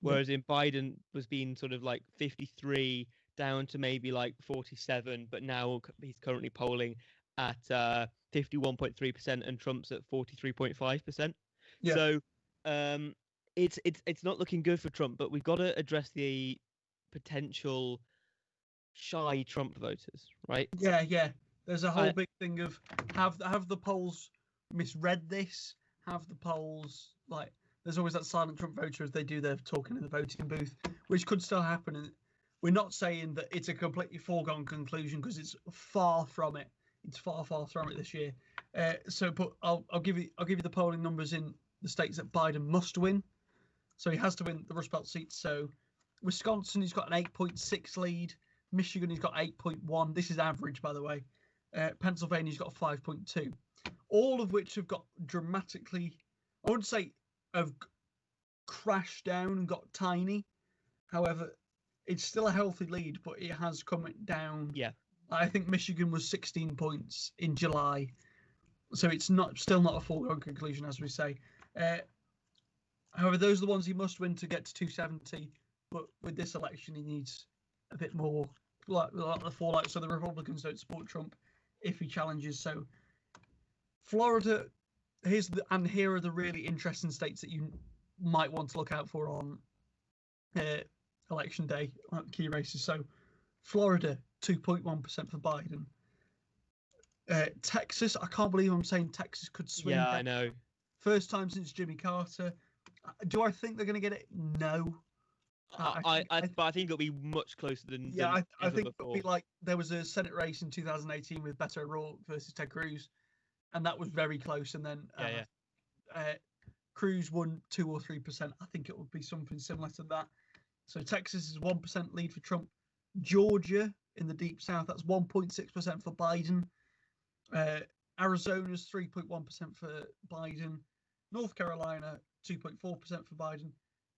Whereas in Biden was being sort of like 53 down to maybe like 47, but now he's currently polling at 51.3%, and Trump's at 43.5%. So it's not looking good for Trump, but we've got to address the potential shy Trump voters, right? Yeah. There's a whole big thing of have the polls misread this? Have the polls like? There's always that silent Trump voter as they do their talking in the voting booth, which could still happen. And we're not saying that it's a completely foregone conclusion, because it's far from it. It's far from it this year. But I'll give you the polling numbers in the states that Biden must win. So he has to win the Rust Belt seats. So Wisconsin, he's got an 8.6 lead. Michigan, he's got 8.1. This is average, by the way. Pennsylvania, he's got 5.2. All of which have got dramatically, I wouldn't say have crashed down and got tiny. However, it's still a healthy lead, but it has come down. I think Michigan was 16 points in July, so it's still not a foregone conclusion, as we say. However, those are the ones he must win to get to 270. But with this election, he needs a bit more, like the fallout, so the Republicans don't support Trump if he challenges. So Florida, here are the really interesting states that you might want to look out for on election day, key races. So Florida, 2.1% for Biden. Texas, I can't believe I'm saying Texas could swing. Yeah, I know. First time since Jimmy Carter. Do I think they're going to get it? No. But I think it'll be much closer than. Yeah, I think before. it'll be like there was a Senate race in 2018 with Beto O'Rourke versus Ted Cruz, and that was very close. And then Cruz won 2 or 3%. I think it would be something similar to that. So Texas is 1% lead for Trump. Georgia in the deep south, that's 1.6% for Biden. Arizona's 3.1% for Biden. North Carolina, 2.4% for Biden.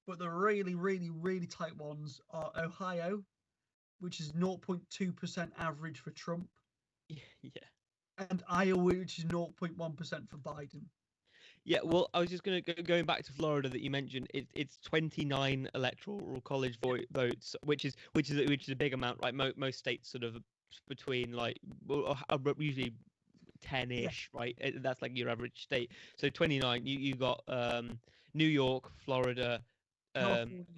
But the really, really, really tight ones are Ohio, which is 0.2% average for Trump. Yeah. And Iowa, which is 0.1% for Biden. Yeah, well, I was just going back to Florida that you mentioned. It's 29 electoral college votes, which is a big amount, right? Most states sort of between usually 10-ish, right? That's like your average state. So 29. You got New York, Florida,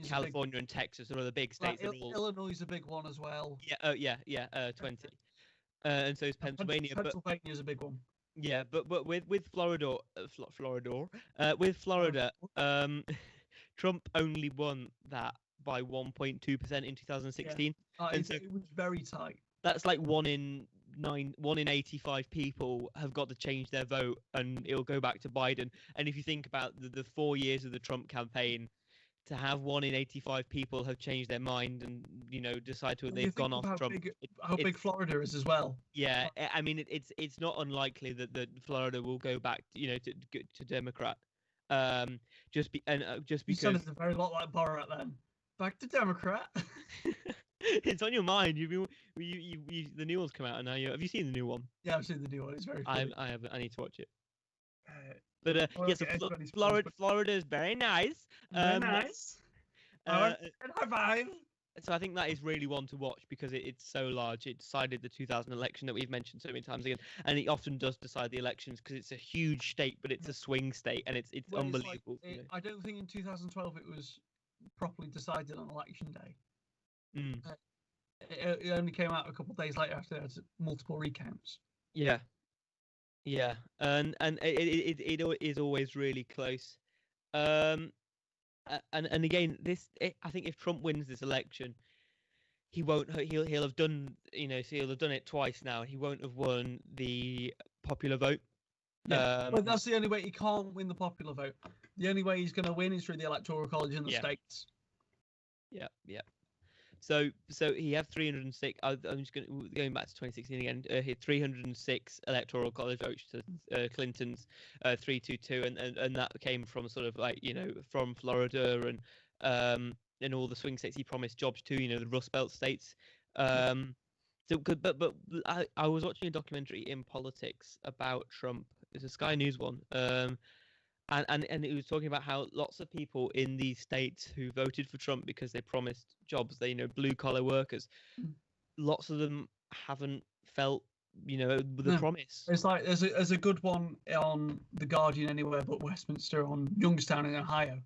California, and Texas are the big states. Illinois is a big one as well. Yeah. 20. And so is Pennsylvania. Pennsylvania is a big one. Yeah, but with Florida, Trump only won that by 1.2% in 2016, and so it was very tight. That's like 1 in 85 people have got to change their vote, and it'll go back to Biden. And if you think about the 4 years of the Trump campaign, to have 1 in 85 people have changed their mind and decide they've gone off Trump. How big Florida is as well. Yeah, I mean it's not unlikely that Florida will go back, to Democrat. Just because you sounded a very lot like Borat then. Back to Democrat. It's on your mind. You the new one's come out, and now have you seen the new one? Yeah, I've seen the new one. It's very funny. I need to watch it. But Florida is very nice. Very nice. High five. So I think that is really one to watch because it's so large. It decided the 2000 election that we've mentioned so many times again, and it often does decide the elections because it's a huge state, but it's a swing state, and it's unbelievable. I don't think in 2012 it was properly decided on election day. It only came out a couple of days later after there was multiple recounts. Yeah, and it is always really close. And again, I think if Trump wins this election, he'll have done so he'll have done it twice now. He won't have won the popular vote. Yeah, but that's the only way he can't win the popular vote. The only way he's going to win is through the electoral college in the states. Yeah. So he has 306. I'm just going back to 2016 again. He had 306 electoral college votes to Clinton's 322, and that came from sort of from Florida and all the swing states he promised jobs to. The Rust Belt states. So good, but I was watching a documentary in politics about Trump. It's a Sky News one. And it was talking about how lots of people in these states who voted for Trump because they promised jobs, blue collar workers, lots of them haven't felt, the promise. It's like there's a good one on The Guardian anywhere but Westminster on Youngstown in Ohio.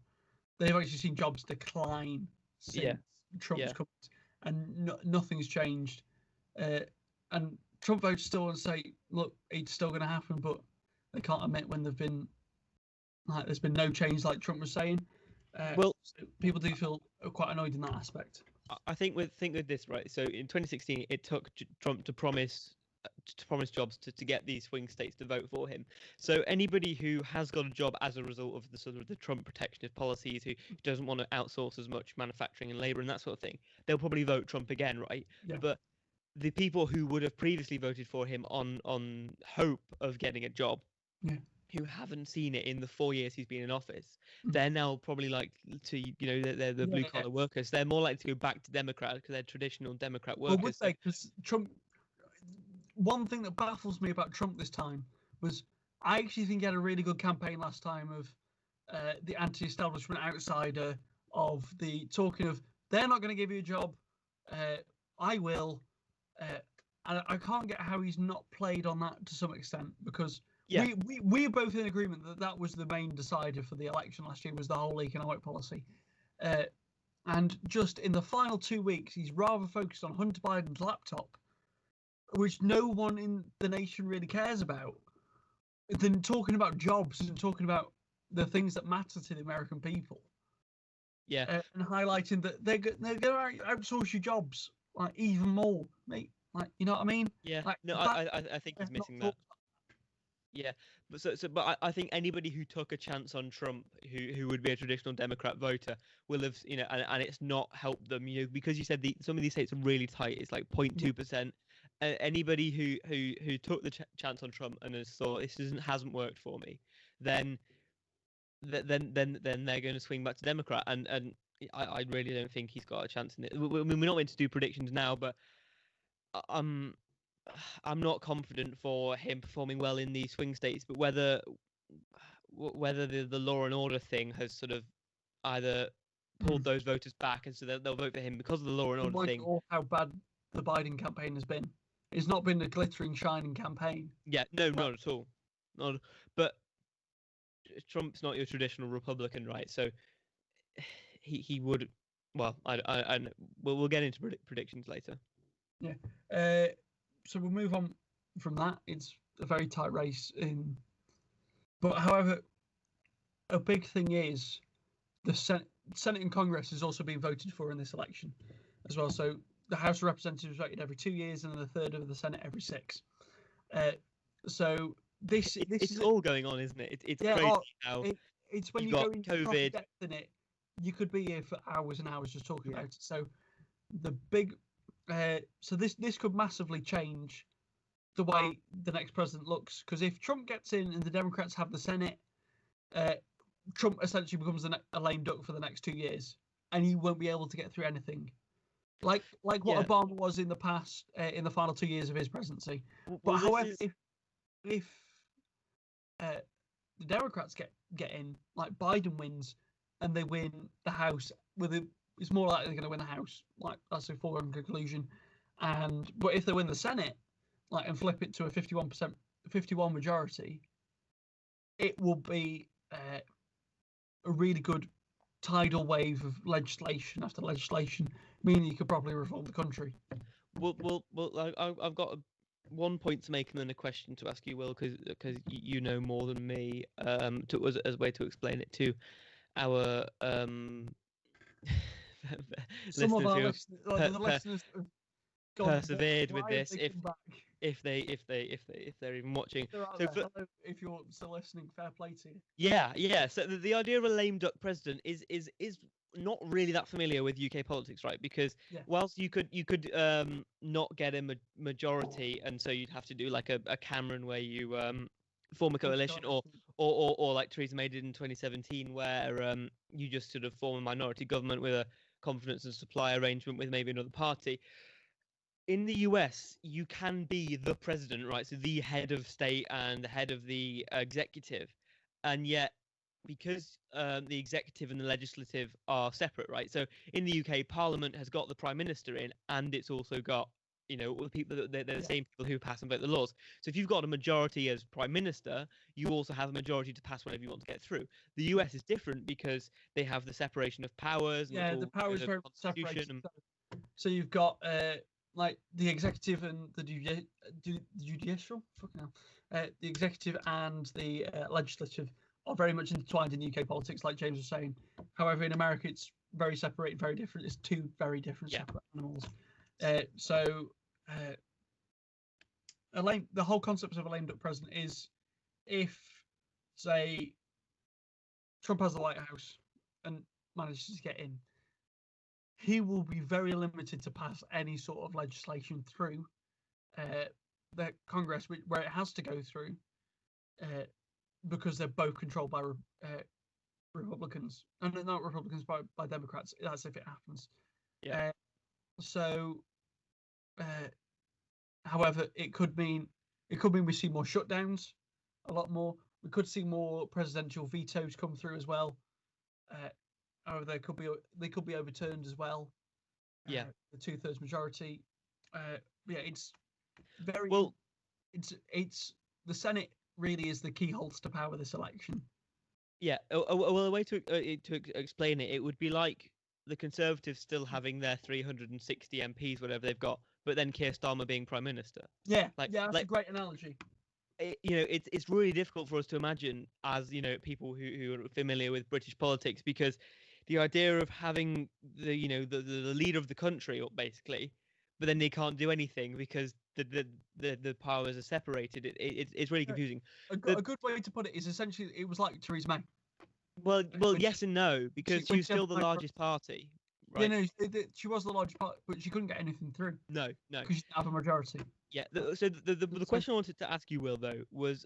They've actually seen jobs decline since Trump's come, and nothing's changed. And Trump voters still want to say, look, it's still going to happen, but they can't admit when there's been no change, like Trump was saying. So people do feel quite annoyed in that aspect. I think with this, right? So in 2016, it took Trump to promise jobs to get these swing states to vote for him. So anybody who has got a job as a result of the sort of the Trump protectionist policies, who doesn't want to outsource as much manufacturing and labor and that sort of thing, they'll probably vote Trump again, right? Yeah. But the people who would have previously voted for him on hope of getting a job, who haven't seen it in the 4 years he's been in office, they're now probably like to, they're the blue collar workers. They're more likely to go back to Democrat because they're traditional Democrat workers. Well, would they? Because Trump. One thing that baffles me about Trump this time was I actually think he had a really good campaign last time of the anti-establishment outsider of the talking of they're not going to give you a job, I will, and I can't get how he's not played on that to some extent, because we are both in agreement that that was the main decider for the election last year, was the whole economic policy, and just in the final 2 weeks he's rather focused on Hunter Biden's laptop, which no one in the nation really cares about, than talking about jobs and talking about the things that matter to the American people. Yeah, and highlighting that they're going to outsource your jobs like even more, mate. Like, you know what I mean? Yeah. Like, No, I think he's missing that. Yeah, but I think anybody who took a chance on Trump, who would be a traditional Democrat voter, will have, and it's not helped them, because you said some of these states are really tight. It's like 0.2%. Anybody who took the chance on Trump and has thought this hasn't worked for me, then they're going to swing back to Democrat, and I really don't think he's got a chance in it. I mean, we're not meant to do predictions now, but I'm not confident for him performing well in these swing states. But whether the law and order thing has sort of either pulled those voters back, and so they'll vote for him because of the law and order thing. Or how bad the Biden campaign has been. It's not been a glittering, shining campaign. Yeah, no, not at all. But Trump's not your traditional Republican, right? So he would. Well, we'll get into predictions later. Yeah. So we'll move on from that. It's a very tight race but however, a big thing is the Senate and Congress is also being voted for in this election as well. So the House of Representatives is voted every 2 years, and then the third of the Senate every 6. So it's all going on, isn't it? It's crazy how it's when you go into COVID depth in it, you could be here for hours and hours just talking about it. So the big, so this could massively change the way the next president looks, because if Trump gets in and the Democrats have the Senate, Trump essentially becomes a lame duck for the next 2 years, and he won't be able to get through anything. Like what Obama was in the past, in the final 2 years of his presidency. But however, if the Democrats get in, like Biden wins, and they win the House, it's more likely they're going to win the House. Like, that's a foregone conclusion. But if they win the Senate, and flip it to a 51 majority, it will be a really good tidal wave of legislation after legislation, meaning you could probably reform the country. Well, I've got one point to make and then a question to ask you, Will, because you know more than me. As a way to explain it to our some of our listeners persevered with this, if they're even watching. If you're still listening, fair play to you. Yeah. So the idea of a lame duck president is not really that familiar with UK politics, right? Because whilst you could not get a majority, and so you'd have to do like a Cameron where you form a coalition, or like Theresa May did in 2017, where you just sort of form a minority government with a confidence and supply arrangement with maybe another party. In the US, you can be the president, right? So the head of state and the head of the executive, and yet because the executive and the legislative are separate, right? So in the UK, Parliament has got the Prime Minister in, and it's also got, all the people they're the same people who pass and vote the laws. So if you've got a majority as Prime Minister, you also have a majority to pass whatever you want to get through. The US is different because they have the separation of powers. And the powers are very separated. So you've got like the executive and the judicial. Fucking hell. The executive and the legislative are very much intertwined in UK politics, like James was saying. However, in America, it's very separated, very different. It's two very different separate animals. The whole concept of a lame duck president is if, say, Trump has the White House and manages to get in, he will be very limited to pass any sort of legislation through the Congress, where it has to go through, because they're both controlled by Republicans, and not Republicans, by Democrats. That's if it happens. Yeah. However, it could mean we see more shutdowns, a lot more. We could see more presidential vetoes come through as well. However, they could be overturned as well. Yeah. The 2/3 majority. It's very well. It's the Senate really is the keyholes to power this election. Yeah. Well, a way to explain it would be like the Conservatives still having their 360 MPs, whatever they've got, but then Keir Starmer being Prime Minister. Yeah, that's a great analogy. It's really difficult for us to imagine as people who are familiar with British politics, because the idea of having the leader of the country basically, but then they can't do anything because the powers are separated. It's really confusing. A good way to put it is essentially it was like Theresa May. Well, yes and no, because she was still the largest party. Right? Yeah, no, she was the largest party, but she couldn't get anything through. No, because she didn't have a majority. Yeah. So the question I wanted to ask you, Will, though, was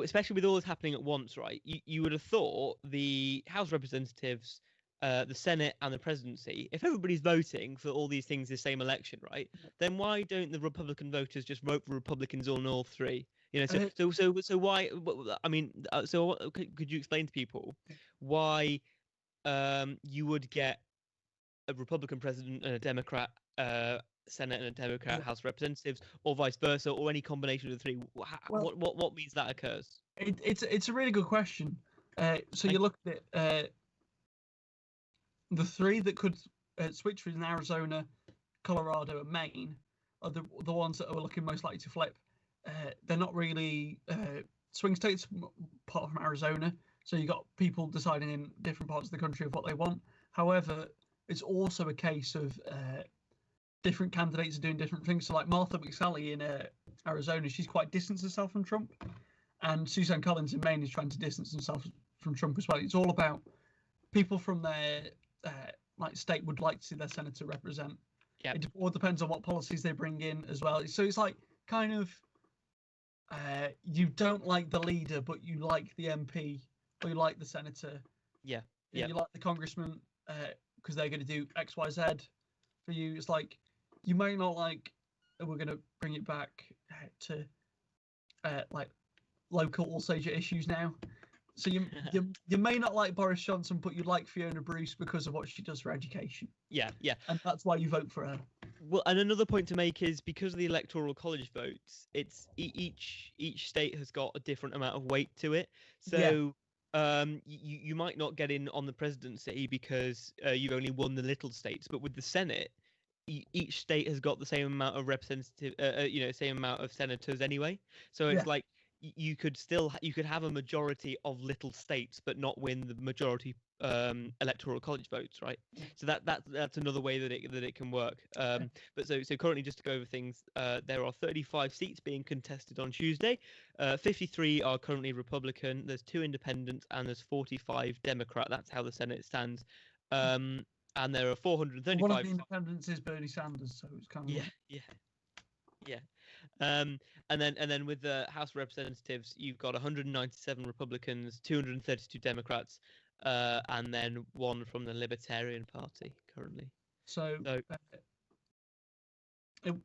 especially with all this happening at once, right? You would have thought the House of Representatives, the Senate, and the presidency, if everybody's voting for all these things the same election, right? Then why don't the Republican voters just vote for Republicans on all three? So why? I mean, so could you explain to people why you would get a Republican president and a Democrat Senate and a Democrat House of Representatives, or vice versa, or any combination of the three? What means that occurs? It's a really good question. So you look at it, the three that could switch between Arizona, Colorado, and Maine are the ones that are looking most likely to flip. They're not really swing states, apart from Arizona. So you got people deciding in different parts of the country of what they want. However, it's also a case of different candidates are doing different things. So like Martha McSally in Arizona, she's quite distanced herself from Trump. And Suzanne Collins in Maine is trying to distance themselves from Trump as well. It's all about people from their state would like to see their senator represent. Yeah. It all depends on what policies they bring in as well. So it's like kind of you don't like the leader, but you like the MP or you like the senator. Yeah. You like the congressman because they're going to do X, Y, Z for you. It's like you may not like. We're going to bring it back to like local Alsager issues now. So you may not like Boris Johnson, but you like Fiona Bruce because of what she does for education. Yeah. And that's why you vote for her. Well, and another point to make is because of the electoral college votes, it's each state has got a different amount of weight to it. So you might not get in on the presidency because you've only won the little states, but with the Senate, each state has got the same amount of same amount of senators anyway. So it's like you could have a majority of little states but not win the majority electoral college votes, right? So that's another way that it can work. But so currently, just to go over things, there are 35 seats being contested on Tuesday. 53 are currently Republican. There's 2 independents and there's 45 Democrat. That's how the Senate stands. And there are 435. One of the independents is Bernie Sanders, so it's kind of yeah. And then with the House of Representatives, you've got 197 Republicans, 232 Democrats, and then 1 from the Libertarian Party currently. So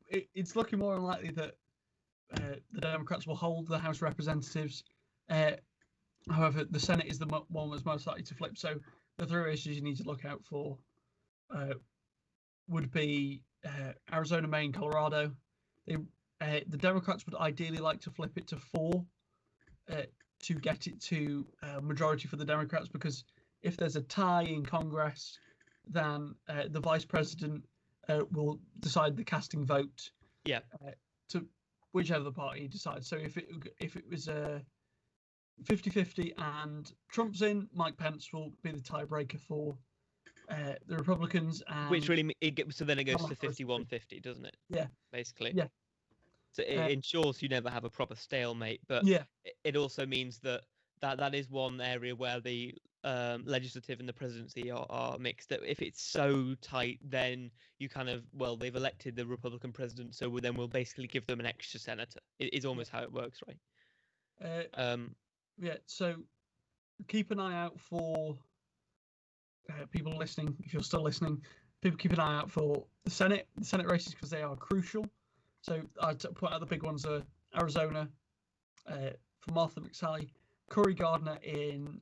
it's looking more unlikely that the Democrats will hold the House of Representatives. However, the Senate is the one that's most likely to flip. So the 3 issues you need to look out for would be Arizona, Maine, Colorado. The Democrats would ideally like to flip it to 4 to get it to majority for the Democrats, because if there's a tie in Congress, then the vice president will decide the casting vote to whichever party decides. So if it was 50-50 and Trump's in, Mike Pence will be the tiebreaker for the Republicans. And which really so then it goes to 51-50, doesn't it? Yeah. Basically. Yeah. So it ensures you never have a proper stalemate, but it also means that is one area where the legislative and the presidency are mixed. That if it's so tight, then you kind of they've elected the Republican president, so then we'll basically give them an extra senator. It is almost how it works, right? So keep an eye out for people listening. If you're still listening, people keep an eye out for the Senate races because they are crucial. So I'd put out the big ones are Arizona, for Martha McSally, Corey Gardner in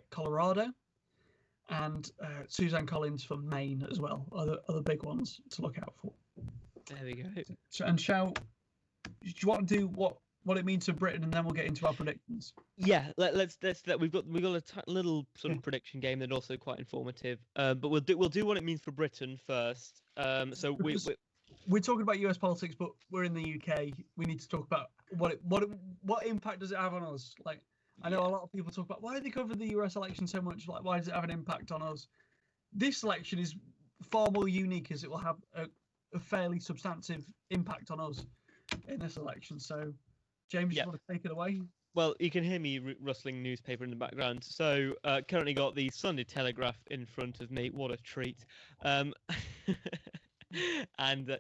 Colorado, and Suzanne Collins from Maine as well. Other big ones to look out for. There we go. So, and do you want to do what it means for Britain, and then we'll get into our predictions? Yeah, let's we've got a little sort of prediction game that's also quite informative. But we'll do what it means for Britain first. So we're talking about US politics, but we're in the UK. We need to talk about what impact does it have on us? Like, I know a lot of people talk about why do they cover the US election so much? Like, why does it have an impact on us? This election is far more unique, as it will have a fairly substantive impact on us in this election. So, James, you want to take it away? Well, you can hear me rustling newspaper in the background. So, currently got the Sunday Telegraph in front of me. What a treat! And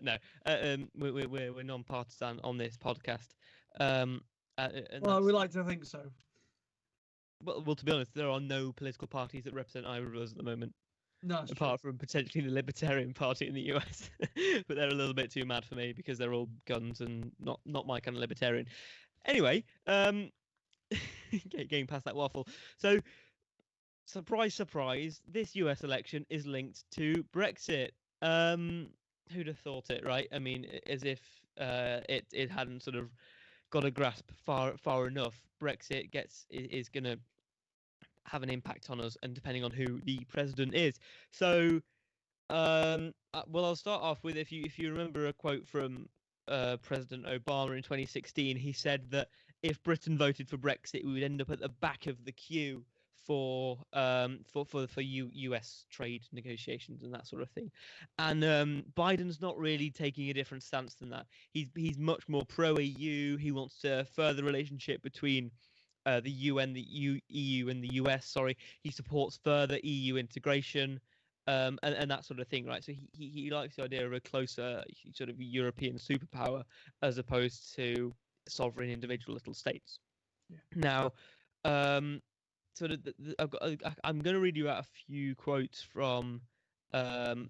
no, we're non-partisan on this podcast. Well, we like to think so. Well, to be honest, there are no political parties that represent either of us at the moment. No, apart from potentially the Libertarian Party in the US, but they're a little bit too mad for me because they're all guns and not my kind of libertarian. Anyway, getting past that waffle. So, surprise, this US election is linked to Brexit. Who'd have thought it, right? I mean, as if it hadn't sort of got a grasp far enough. Brexit is going to have an impact on us, and depending on who the president is. So, I'll start off with if you remember a quote from President Obama in 2016. He said that if Britain voted for Brexit, we would end up at the back of the queue for US trade negotiations and that sort of thing. And Biden's not really taking a different stance than that. He's much more pro EU. He wants to further relationship between the EU and the US. Sorry, he supports further EU integration. And that sort of thing, right? So he likes the idea of a closer sort of European superpower as opposed to sovereign individual little states. Yeah. Now, sort of, I'm going to read you out a few quotes from some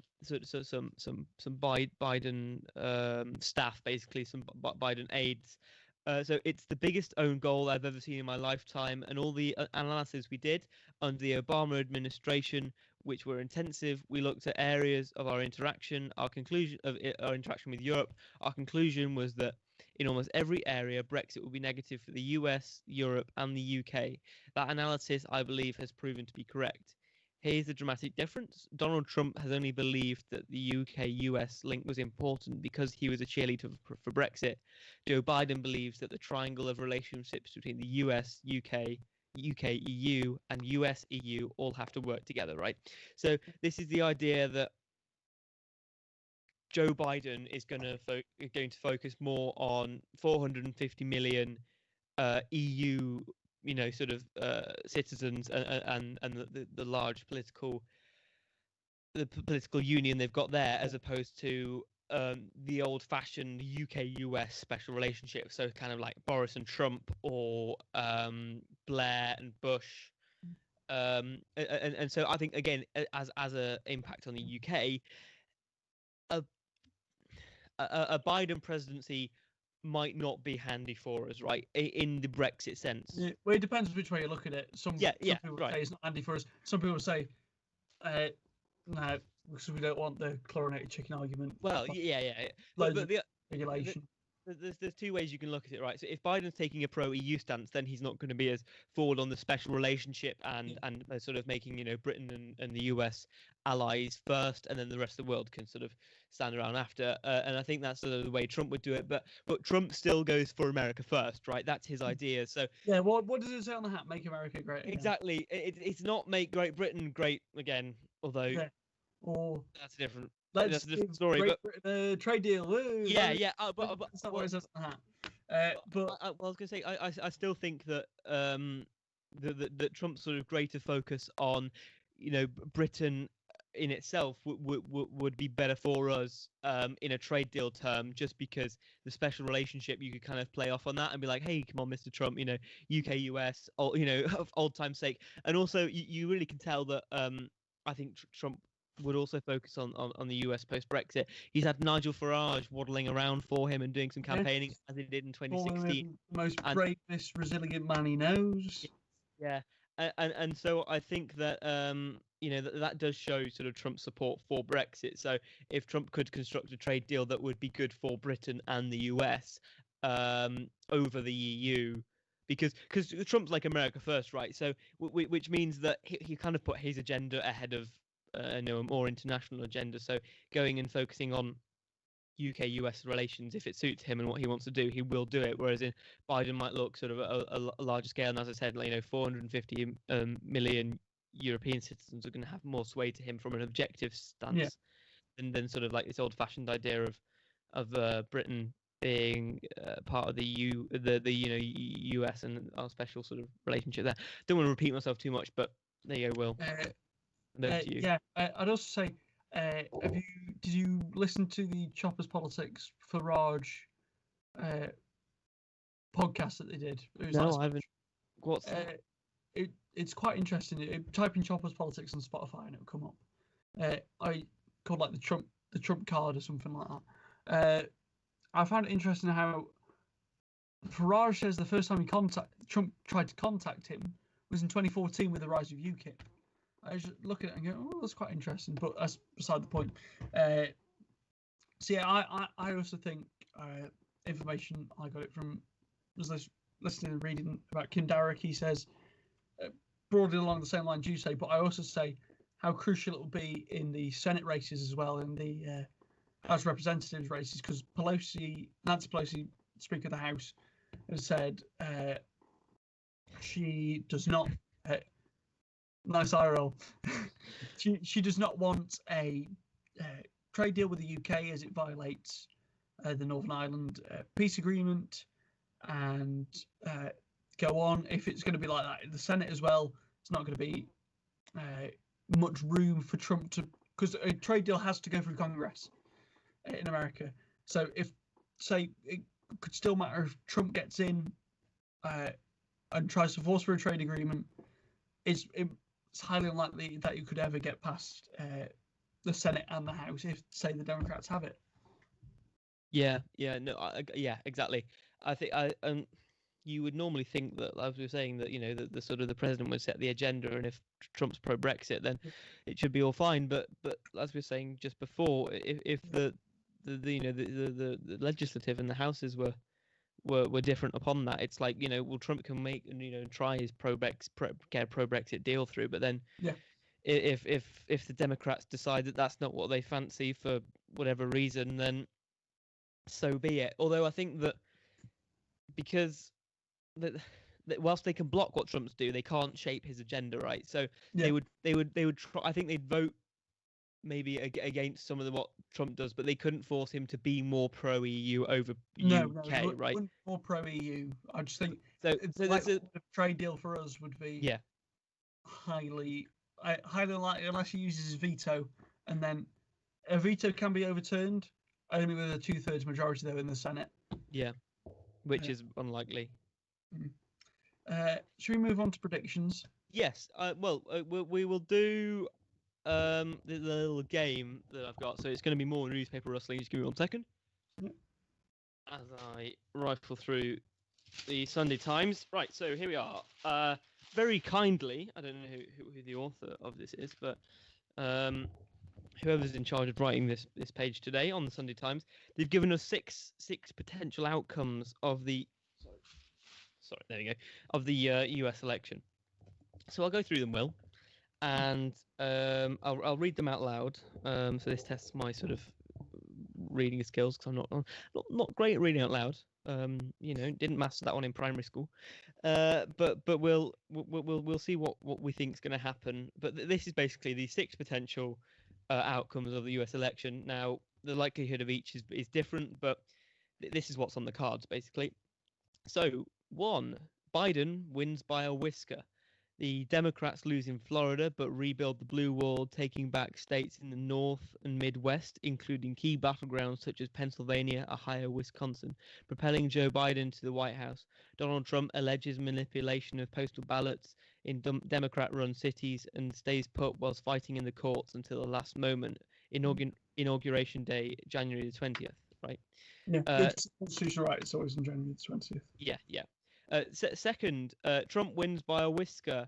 Biden staff, basically some Biden aides. So it's the biggest own goal I've ever seen in my lifetime, and all the analysis we did under the Obama administration, which were intensive, we looked at areas of our interaction. Our conclusion of our interaction with Europe, our conclusion was that in almost every area, Brexit will be negative for the US, Europe, and the UK. That analysis, I believe, has proven to be correct. Here's the dramatic difference. Donald Trump has only believed that the UK-US link was important because he was a cheerleader for Brexit. Joe Biden believes that the triangle of relationships between the US, UK, EU, and US-EU all have to work together, right? So this is the idea that Joe Biden is going to focus more on 450 million EU, sort of citizens and the large political union they've got there, as opposed to the old-fashioned UK-US special relationship. So kind of like Boris and Trump, or Blair and Bush. And so I think, again, as a impact on the UK, a Biden presidency might not be handy for us, right? In the Brexit sense. Yeah, well, it depends which way you look at it. Some people say it's not handy for us. Some people say, no, because we don't want the chlorinated chicken argument. Well, yeah. But the regulation. There's two ways you can look at it, right? So if Biden's taking a pro-EU stance, then he's not going to be as forward on the special relationship and sort of making, Britain and the US allies first, and then the rest of the world can sort of stand around after. And I think that's sort of the way Trump would do it. But Trump still goes for America first, right? That's his idea. So yeah, what does it say on the hat? Make America great again. Exactly. It's not make Great Britain great again, although that's a different. That's a different story. But trade deal. Woo, but that's not what it says on the hat. I was going to say, I still think that that Trump's sort of greater focus on, Britain in itself would be better for us in a trade deal term, just because the special relationship, you could kind of play off on that and be like, hey, come on, Mr. Trump, UK, US, of old time's sake. And also, you really can tell that I think Trump would also focus on the US post-Brexit. He's had Nigel Farage waddling around for him and doing some campaigning, Yes. as he did in Calling 2016. him the most And bravest, resilient man he knows. yeah, and so I think that that does show sort of Trump's support for Brexit. So if Trump could construct a trade deal that would be good for Britain and the US over the EU, because Trump's like America first, right? So which means that he kind of put his agenda ahead of a more international agenda. So going and focusing on UK-US relations, if it suits him and what he wants to do, he will do it. Whereas Biden might look sort of a larger scale, and as I said, 450 million European citizens are going to have more sway to him from an objective stance than sort of like this old-fashioned idea of Britain being part of the US and our special sort of relationship there. Don't want to repeat myself too much, but there you go, Will. Yeah, I'd also say, did you listen to the Choppers Politics Farage podcast that they did? No, I haven't. What's that? It's quite interesting. Type in Choppers Politics on Spotify and it'll come up. I called like the Trump card or something like that. I found it interesting how Farage says the first time Trump tried to contact him was in 2014 with the rise of UKIP. I just look at it and go, oh, that's quite interesting, but that's beside the point. So yeah, I also think information I got it from was listening and reading about Kim Darroch. He says broadly along the same lines you say, but I also say how crucial it will be in the Senate races as well, in the House of Representatives races, because Nancy Pelosi, Speaker of the House, has said she does not. Nice eye roll. She does not want a trade deal with the UK as it violates the Northern Ireland peace agreement, and go on. If it's going to be like that in the Senate as well, it's not going to be much room for Trump to, because a trade deal has to go through Congress in America. So if, say, it could still matter if Trump gets in and tries to force for a trade agreement, it's highly unlikely that you could ever get past the Senate and the House if, say, the Democrats have it. Yeah, exactly. I think you would normally think that, as we were saying, that the sort of the president would set the agenda, and if Trump's pro-Brexit, then it should be all fine. But as we were saying just before, if the legislative and the houses were different upon that, it's like, well, Trump can make try his get a pro-Brexit deal through, but then if the Democrats decide that that's not what they fancy for whatever reason, then so be it. Although I think that because that whilst they can block what Trump's do, they can't shape his agenda, right? So they would try. I think they'd vote maybe against some of what Trump does, but they couldn't force him to be more pro-EU over UK, right? More pro-EU. I just think so like a trade deal for us would be highly unlikely unless he uses his veto, and then a veto can be overturned only with a 2/3 majority though in the Senate. Yeah, which is unlikely. Should we move on to predictions? Yes. We will do the little game that I've got. So it's going to be more newspaper rustling. Just give me 1 second. As I rifle through the Sunday Times. Right. So here we are. Very kindly, I don't know who the author of this is, but whoever's in charge of writing this page today on the Sunday Times, they've given us six potential outcomes of the of the US election. So I'll go through them, Will, and I'll read them out loud. So this tests my sort of reading skills, because I'm not great at reading out loud. Didn't master that one in primary school. But we'll see what we think is going to happen. But this is basically the 6 potential outcomes of the US election. Now, the likelihood of each is different, but this is what's on the cards, basically. So, 1, Biden wins by a whisker. The Democrats lose in Florida, but rebuild the blue wall, taking back states in the North and Midwest, including key battlegrounds such as Pennsylvania, Ohio, Wisconsin, propelling Joe Biden to the White House. Donald Trump alleges manipulation of postal ballots in Democrat-run cities and stays put whilst fighting in the courts until the last moment. Inauguration day, January the 20th, right? Yeah, it's constitutional right. It's always on January the 20th. Yeah. Second, Trump wins by a whisker.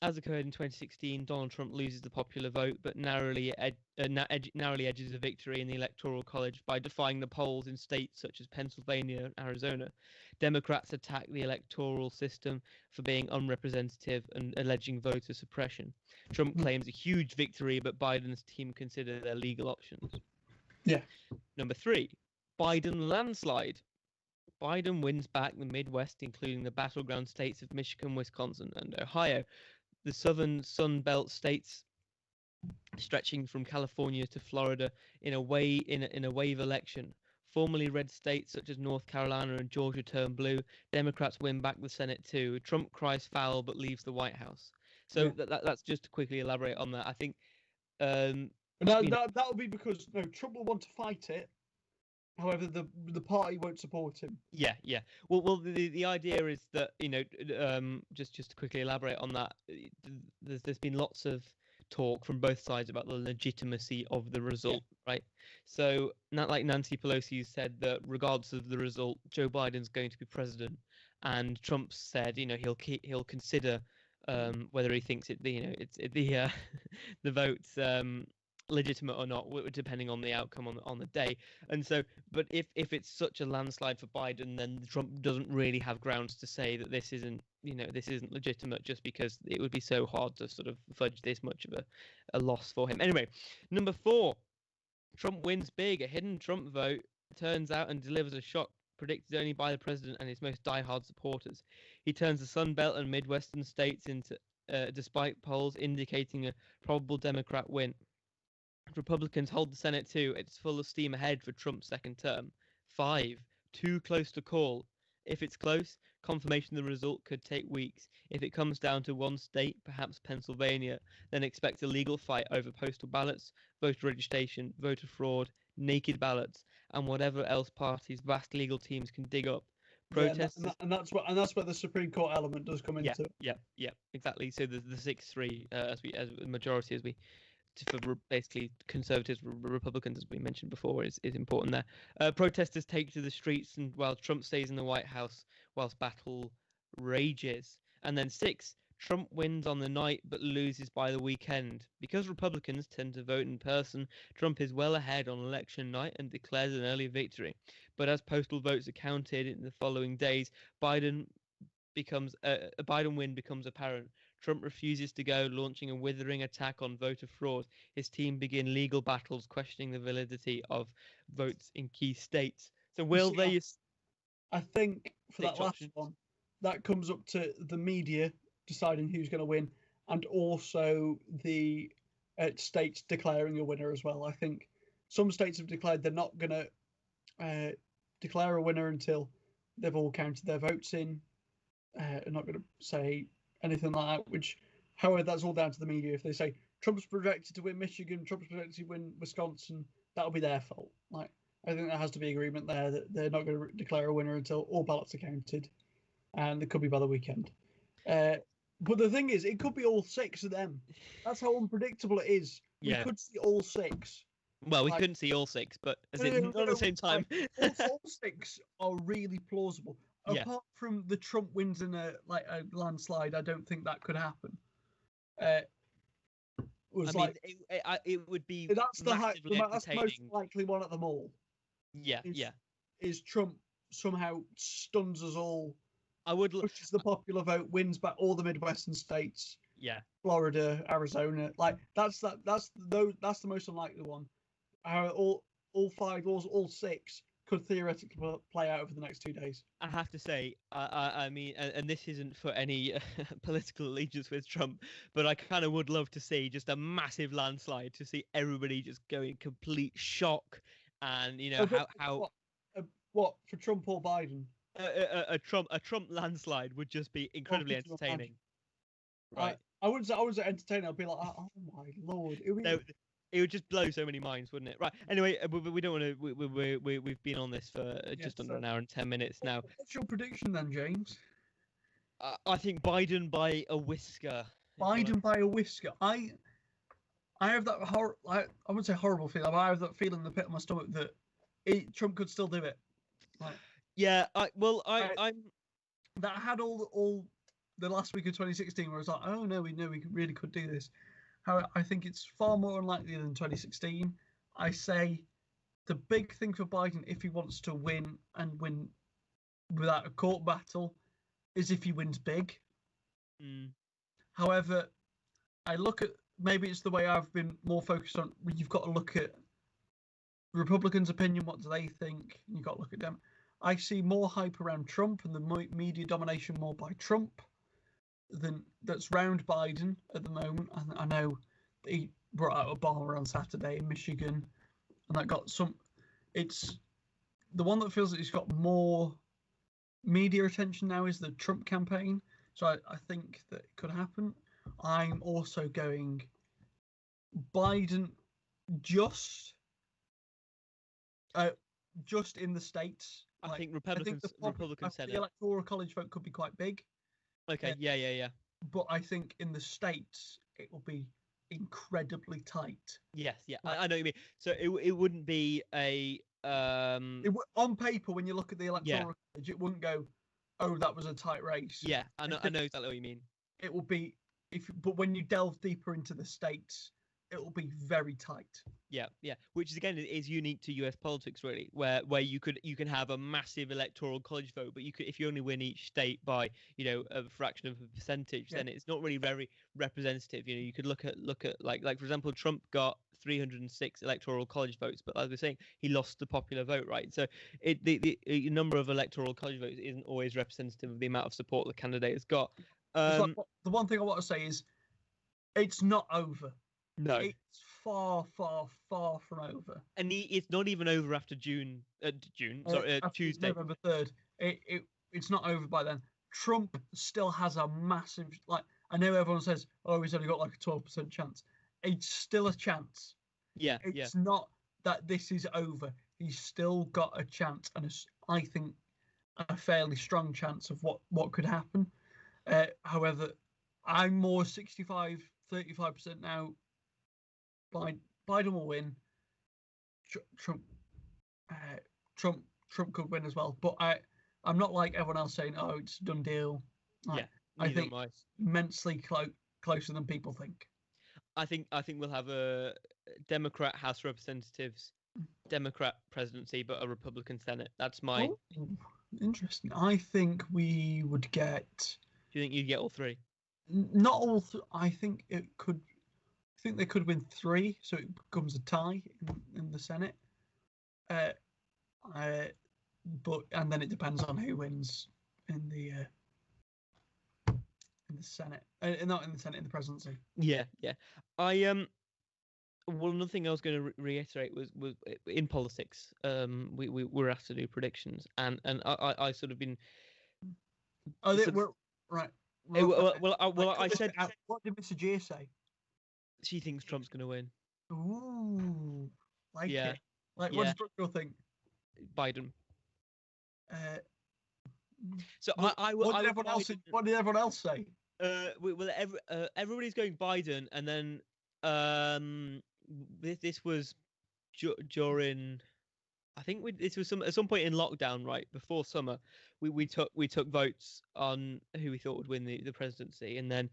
As occurred in 2016, Donald Trump loses the popular vote, but narrowly edges a victory in the Electoral College by defying the polls in states such as Pennsylvania and Arizona. Democrats attack the electoral system for being unrepresentative and alleging voter suppression. Trump claims a huge victory, but Biden's team consider their legal options. Yeah. Number 3, Biden landslide. Biden wins back the Midwest, including the battleground states of Michigan, Wisconsin, and Ohio. The southern Sun Belt states, stretching from California to Florida, in a wave election. Formerly red states such as North Carolina and Georgia turn blue. Democrats win back the Senate too. Trump cries foul but leaves the White House. So that's just to quickly elaborate on that. I think that would be because Trump will want to fight it. However, the party won't support him. Yeah. Well, the idea is that just to quickly elaborate on that, there's been lots of talk from both sides about the legitimacy of the result, right? So, not like Nancy Pelosi said that regardless of the result, Joe Biden's going to be president, and Trump said he'll consider whether he thinks the vote's legitimate or not, depending on the outcome on the day. And so, but if it's such a landslide for Biden, then Trump doesn't really have grounds to say that this isn't legitimate, just because it would be so hard to sort of fudge this much of a loss for him. Anyway, number 4, Trump wins big. A hidden Trump vote turns out and delivers a shock predicted only by the president and his most diehard supporters. He turns the Sun Belt and Midwestern states into, despite polls indicating a probable Democrat win. Republicans hold the Senate too. It's full of steam ahead for Trump's second term. 5, too close to call. If it's close, confirmation of the result could take weeks. If it comes down to one state, perhaps Pennsylvania, then expect a legal fight over postal ballots, voter registration, voter fraud, naked ballots, and whatever else parties' vast legal teams can dig up. Protesters, and that's where the Supreme Court element does come into. Yeah, exactly. So the 6-3 as a majority for basically conservatives, Republicans, as we mentioned before, is important there. Protesters take to the streets, and while Trump stays in the White House whilst battle rages. And then 6, Trump wins on the night but loses by the weekend. Because Republicans tend to vote in person, Trump is well ahead on election night and declares an early victory. But as postal votes are counted in the following days, Biden win becomes apparent. Trump refuses to go, launching a withering attack on voter fraud. His team begin legal battles, questioning the validity of votes in key states. So I think for that last one, that comes up to the media deciding who's going to win, and also the states declaring a winner as well. I think some states have declared they're not going to declare a winner until they've all counted their votes in. They're not going to say anything like that, which, however, that's all down to the media. If they say Trump's projected to win Michigan, Trump's projected to win Wisconsin, that'll be their fault. Like, I think there has to be agreement there that they're not going to declare a winner until all ballots are counted, and it could be by the weekend. But the thing is, it could be all 6 of them. That's how unpredictable it is. We could see all 6. Well, we couldn't see all 6, but not at the same time. All 6 are really plausible. Apart from the Trump wins in a landslide, I don't think that could happen. It would be. That's the most likely one at them all. Is Trump somehow stuns us all? Pushes the popular vote, wins back all the Midwestern states. Florida, Arizona, that's the most unlikely one. All 5, all 6 could theoretically play out over the next 2 days. I have to say, I mean, and this isn't for any political allegiance with Trump, but I kind of would love to see just a massive landslide, to see everybody just go in complete shock, and what for Trump or Biden? A Trump landslide would just be incredibly entertaining. Right. I wouldn't say entertaining. I'd be like, oh my lord. It would just blow so many minds, wouldn't it? Right. Anyway, we don't want to. We've been on this for just under an hour and 10 minutes now. What's your prediction then, James? I think Biden by a whisker. Biden by a whisker. I have that I wouldn't say horrible feeling, but I have that feeling in the pit of my stomach that Trump could still do it. Like, yeah, I'm that had all the last week of 2016 where I was like, oh no, we really could do this. How I think it's far more unlikely than 2016. I say the big thing for Biden, if he wants to win and win without a court battle, is if he wins big. However, I look at, maybe it's the way I've been more focused on, you've got to look at Republicans' opinion, what do they think? You've got to look at them. I see more hype around Trump and the media domination more by Trump than that's round Biden at the moment. And I know he brought out Obama on Saturday in Michigan, and that got some. It's the one that feels that he's got more media attention now is the Trump campaign. So I think that it could happen. I'm also going Biden just in the states. I think Republican Senate. The electoral college vote could be quite big. Okay, yeah. But I think in the states it will be incredibly tight. Yes, yeah, I know what you mean. So it wouldn't be a on paper when you look at the electoral college, it wouldn't go, oh, that was a tight race. Yeah, I know exactly what you mean. It will be but when you delve deeper into the states, it will be very tight. Yeah, which is again is unique to US politics, really, where you can have a massive electoral college vote, but if you only win each state by a fraction of a percentage, then it's not really very representative. You could look at like for example, Trump got 306 electoral college votes, but as we're saying, he lost the popular vote, right? So the number of electoral college votes isn't always representative of the amount of support the candidate has got. The one thing I want to say is, it's not over. No, it's far, far, far from over. And it's not even over after Tuesday, November 3rd. It's not over by then. Trump still has a massive, I know everyone says, oh, he's only got like a 12% chance. It's still a chance. Yeah, it's not that this is over. He's still got a chance, and I think a fairly strong chance of what could happen. However, I'm more 65-35% now. Biden will win. Trump could win as well, but I'm not like everyone else saying, "Oh, it's a done deal." I think immensely closer than people think. I think we'll have a Democrat House of Representatives, Democrat presidency, but a Republican Senate. That's my. Oh, interesting. I think we would get. Do you think you'd get all three? Not all. I think it could. I think they could win 3, so it becomes a tie in the Senate. But and then it depends on who wins in the Senate. Not in the Senate, in the presidency. Yeah. Well, another thing I was going to reiterate was in politics. We were asked to do predictions, and I sort of been. Oh, we're right. I said. What did Mr. G say? She thinks Trump's going to win. Ooh, it. What does Brooke think? Biden. So what did everyone else say? Everybody's going Biden, and then this was during. I think this was at some point in lockdown, right before summer. We took votes on who we thought would win the presidency, and then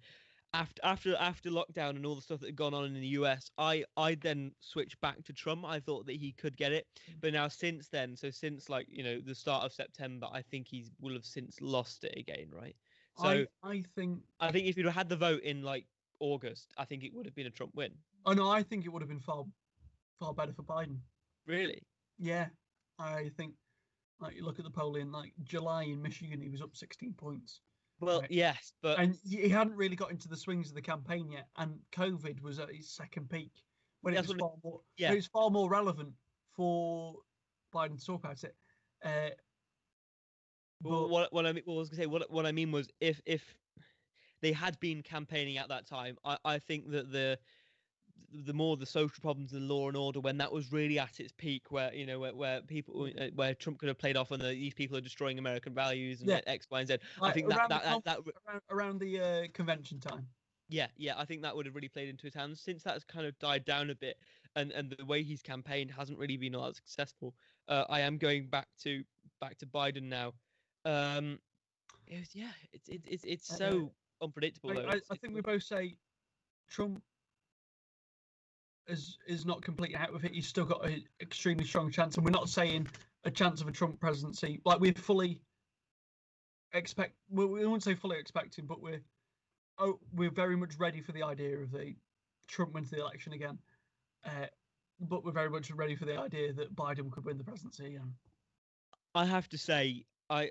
after lockdown and all the stuff that had gone on in the US, I then switched back to Trump. I thought that he could get it, but now since then, since the start of September, I think he will have since lost it again, right? So I think if you'd had the vote in August, I think it would have been a Trump win. Oh no, I think it would have been far better for Biden. Really? Yeah, I think you look at the polling, July in Michigan, he was up 16 points. Well, right. Yes, and he hadn't really got into the swings of the campaign yet, and COVID was at his second peak when it was far more relevant for Biden to talk about it. What I was going to say, what I mean was, if they had been campaigning at that time, I think that the more the social problems and law and order, when that was really at its peak, where where people where Trump could have played off on these people are destroying American values and X, Y, and Z. Like, I think around the convention time. Yeah, I think that would have really played into his hands. Since that's kind of died down a bit, and the way he's campaigned hasn't really been all that successful. I am going back to Biden now. It's so unpredictable. I think we both say Trump is not completely out of it. He's still got an extremely strong chance, and we're not saying a chance of a Trump presidency. Like, we fully expect. We won't say fully expecting, but we're very much ready for the idea of the Trump wins the election again. But we're very much ready for the idea that Biden could win the presidency again. I have to say, I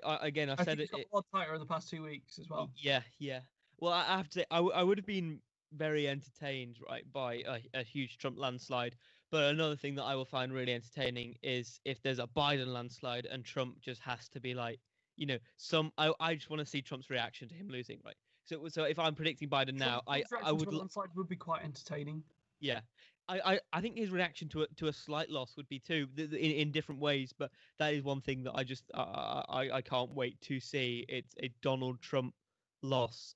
said it got a lot tighter in the past 2 weeks as well. Yeah. Well, I have to say, I would have been very entertained, right, by a huge Trump landslide. But another thing that I will find really entertaining is if there's a Biden landslide and Trump just has to be like, I just want to see Trump's reaction to him losing, right? So if I'm predicting Biden now, I would landslide would be quite entertaining. Yeah. I think his reaction to a slight loss would be too, in different ways, but that is one thing that I can't wait to see. It's a Donald Trump loss,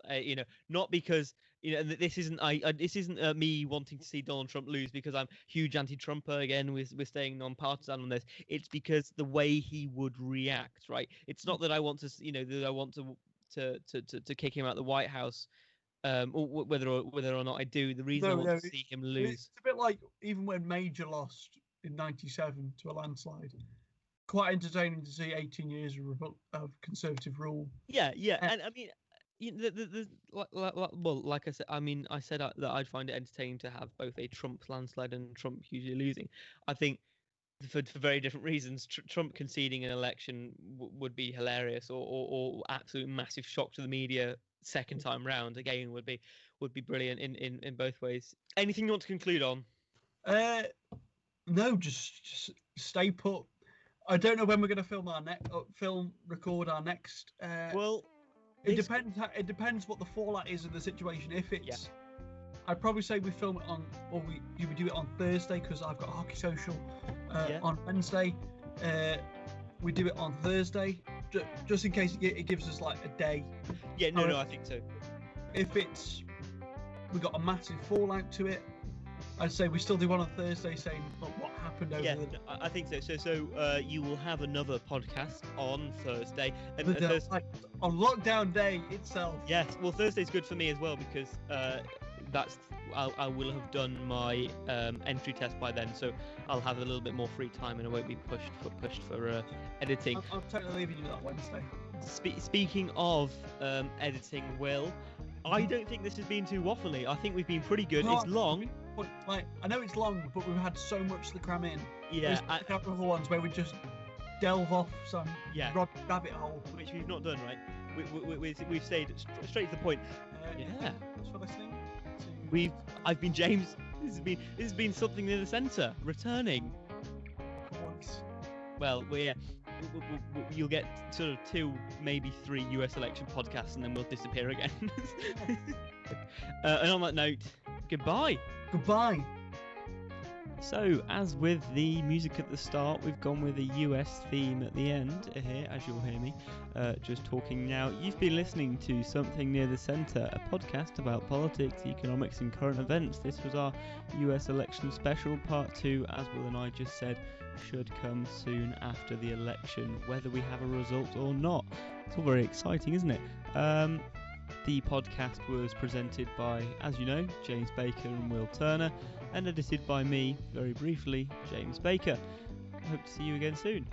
not because this isn't me wanting to see Donald Trump lose because I'm huge anti-Trumper. Again, we're staying non-partisan on this. It's because the way he would react, right? It's not that I want to, that I want to kick him out of the White House. Or whether or not I do, the reason I want to see him lose. It's a bit like even when Major lost in '97 to a landslide. Quite entertaining to see 18 years of conservative rule. Yeah, and I mean, like I said, I said that I'd find it entertaining to have both a Trump landslide and Trump hugely losing. I think for very different reasons. Trump conceding an election would be hilarious, or absolute massive shock to the media. Second time round again would be brilliant in both ways. Anything you want to conclude on? No, just stay put. I don't know when we're going to record our next. It depends. It depends what the fallout is of the situation. If it's, I'd probably say we film it on, or we do it on Thursday because I've got a hockey social on Wednesday. We do it on Thursday. Just in case it gives us like a day. Yeah, no, I think so. If we got a massive fallout to it, I'd say we still do one on Thursday saying what happened over there. Yeah, I think so. So you will have another podcast on Thursday. On lockdown day itself. Yes, well, Thursday's good for me as well because I will have done my entry test by then, so I'll have a little bit more free time and I won't be pushed for editing. I'm totally leaving you that Wednesday. Speaking of editing, Will, I don't think this has been too waffly. I think we've been pretty good. It's long. I know it's long, but we've had so much to cram in. Yeah. There's a couple of ones where we just delve off some rabbit hole. Which we've not done, right? We've stayed straight to the point. Thanks for listening. I've been James. This has been Something Near the Centre returning. Once. Well, you'll get sort of 2, maybe 3 US election podcasts, and then we'll disappear again. And on that note, goodbye. Goodbye. So, as with the music at the start, we've gone with a US theme at the end here, as you'll hear me just talking now. You've been listening to Something Near the Centre, a podcast about politics, economics and current events. This was our US election special, part 2, as Will and I just said, should come soon after the election, whether we have a result or not. It's all very exciting, isn't it? The podcast was presented by, as you know, James Baker and Will Turner, and edited by me, very briefly, James Baker. I hope to see you again soon.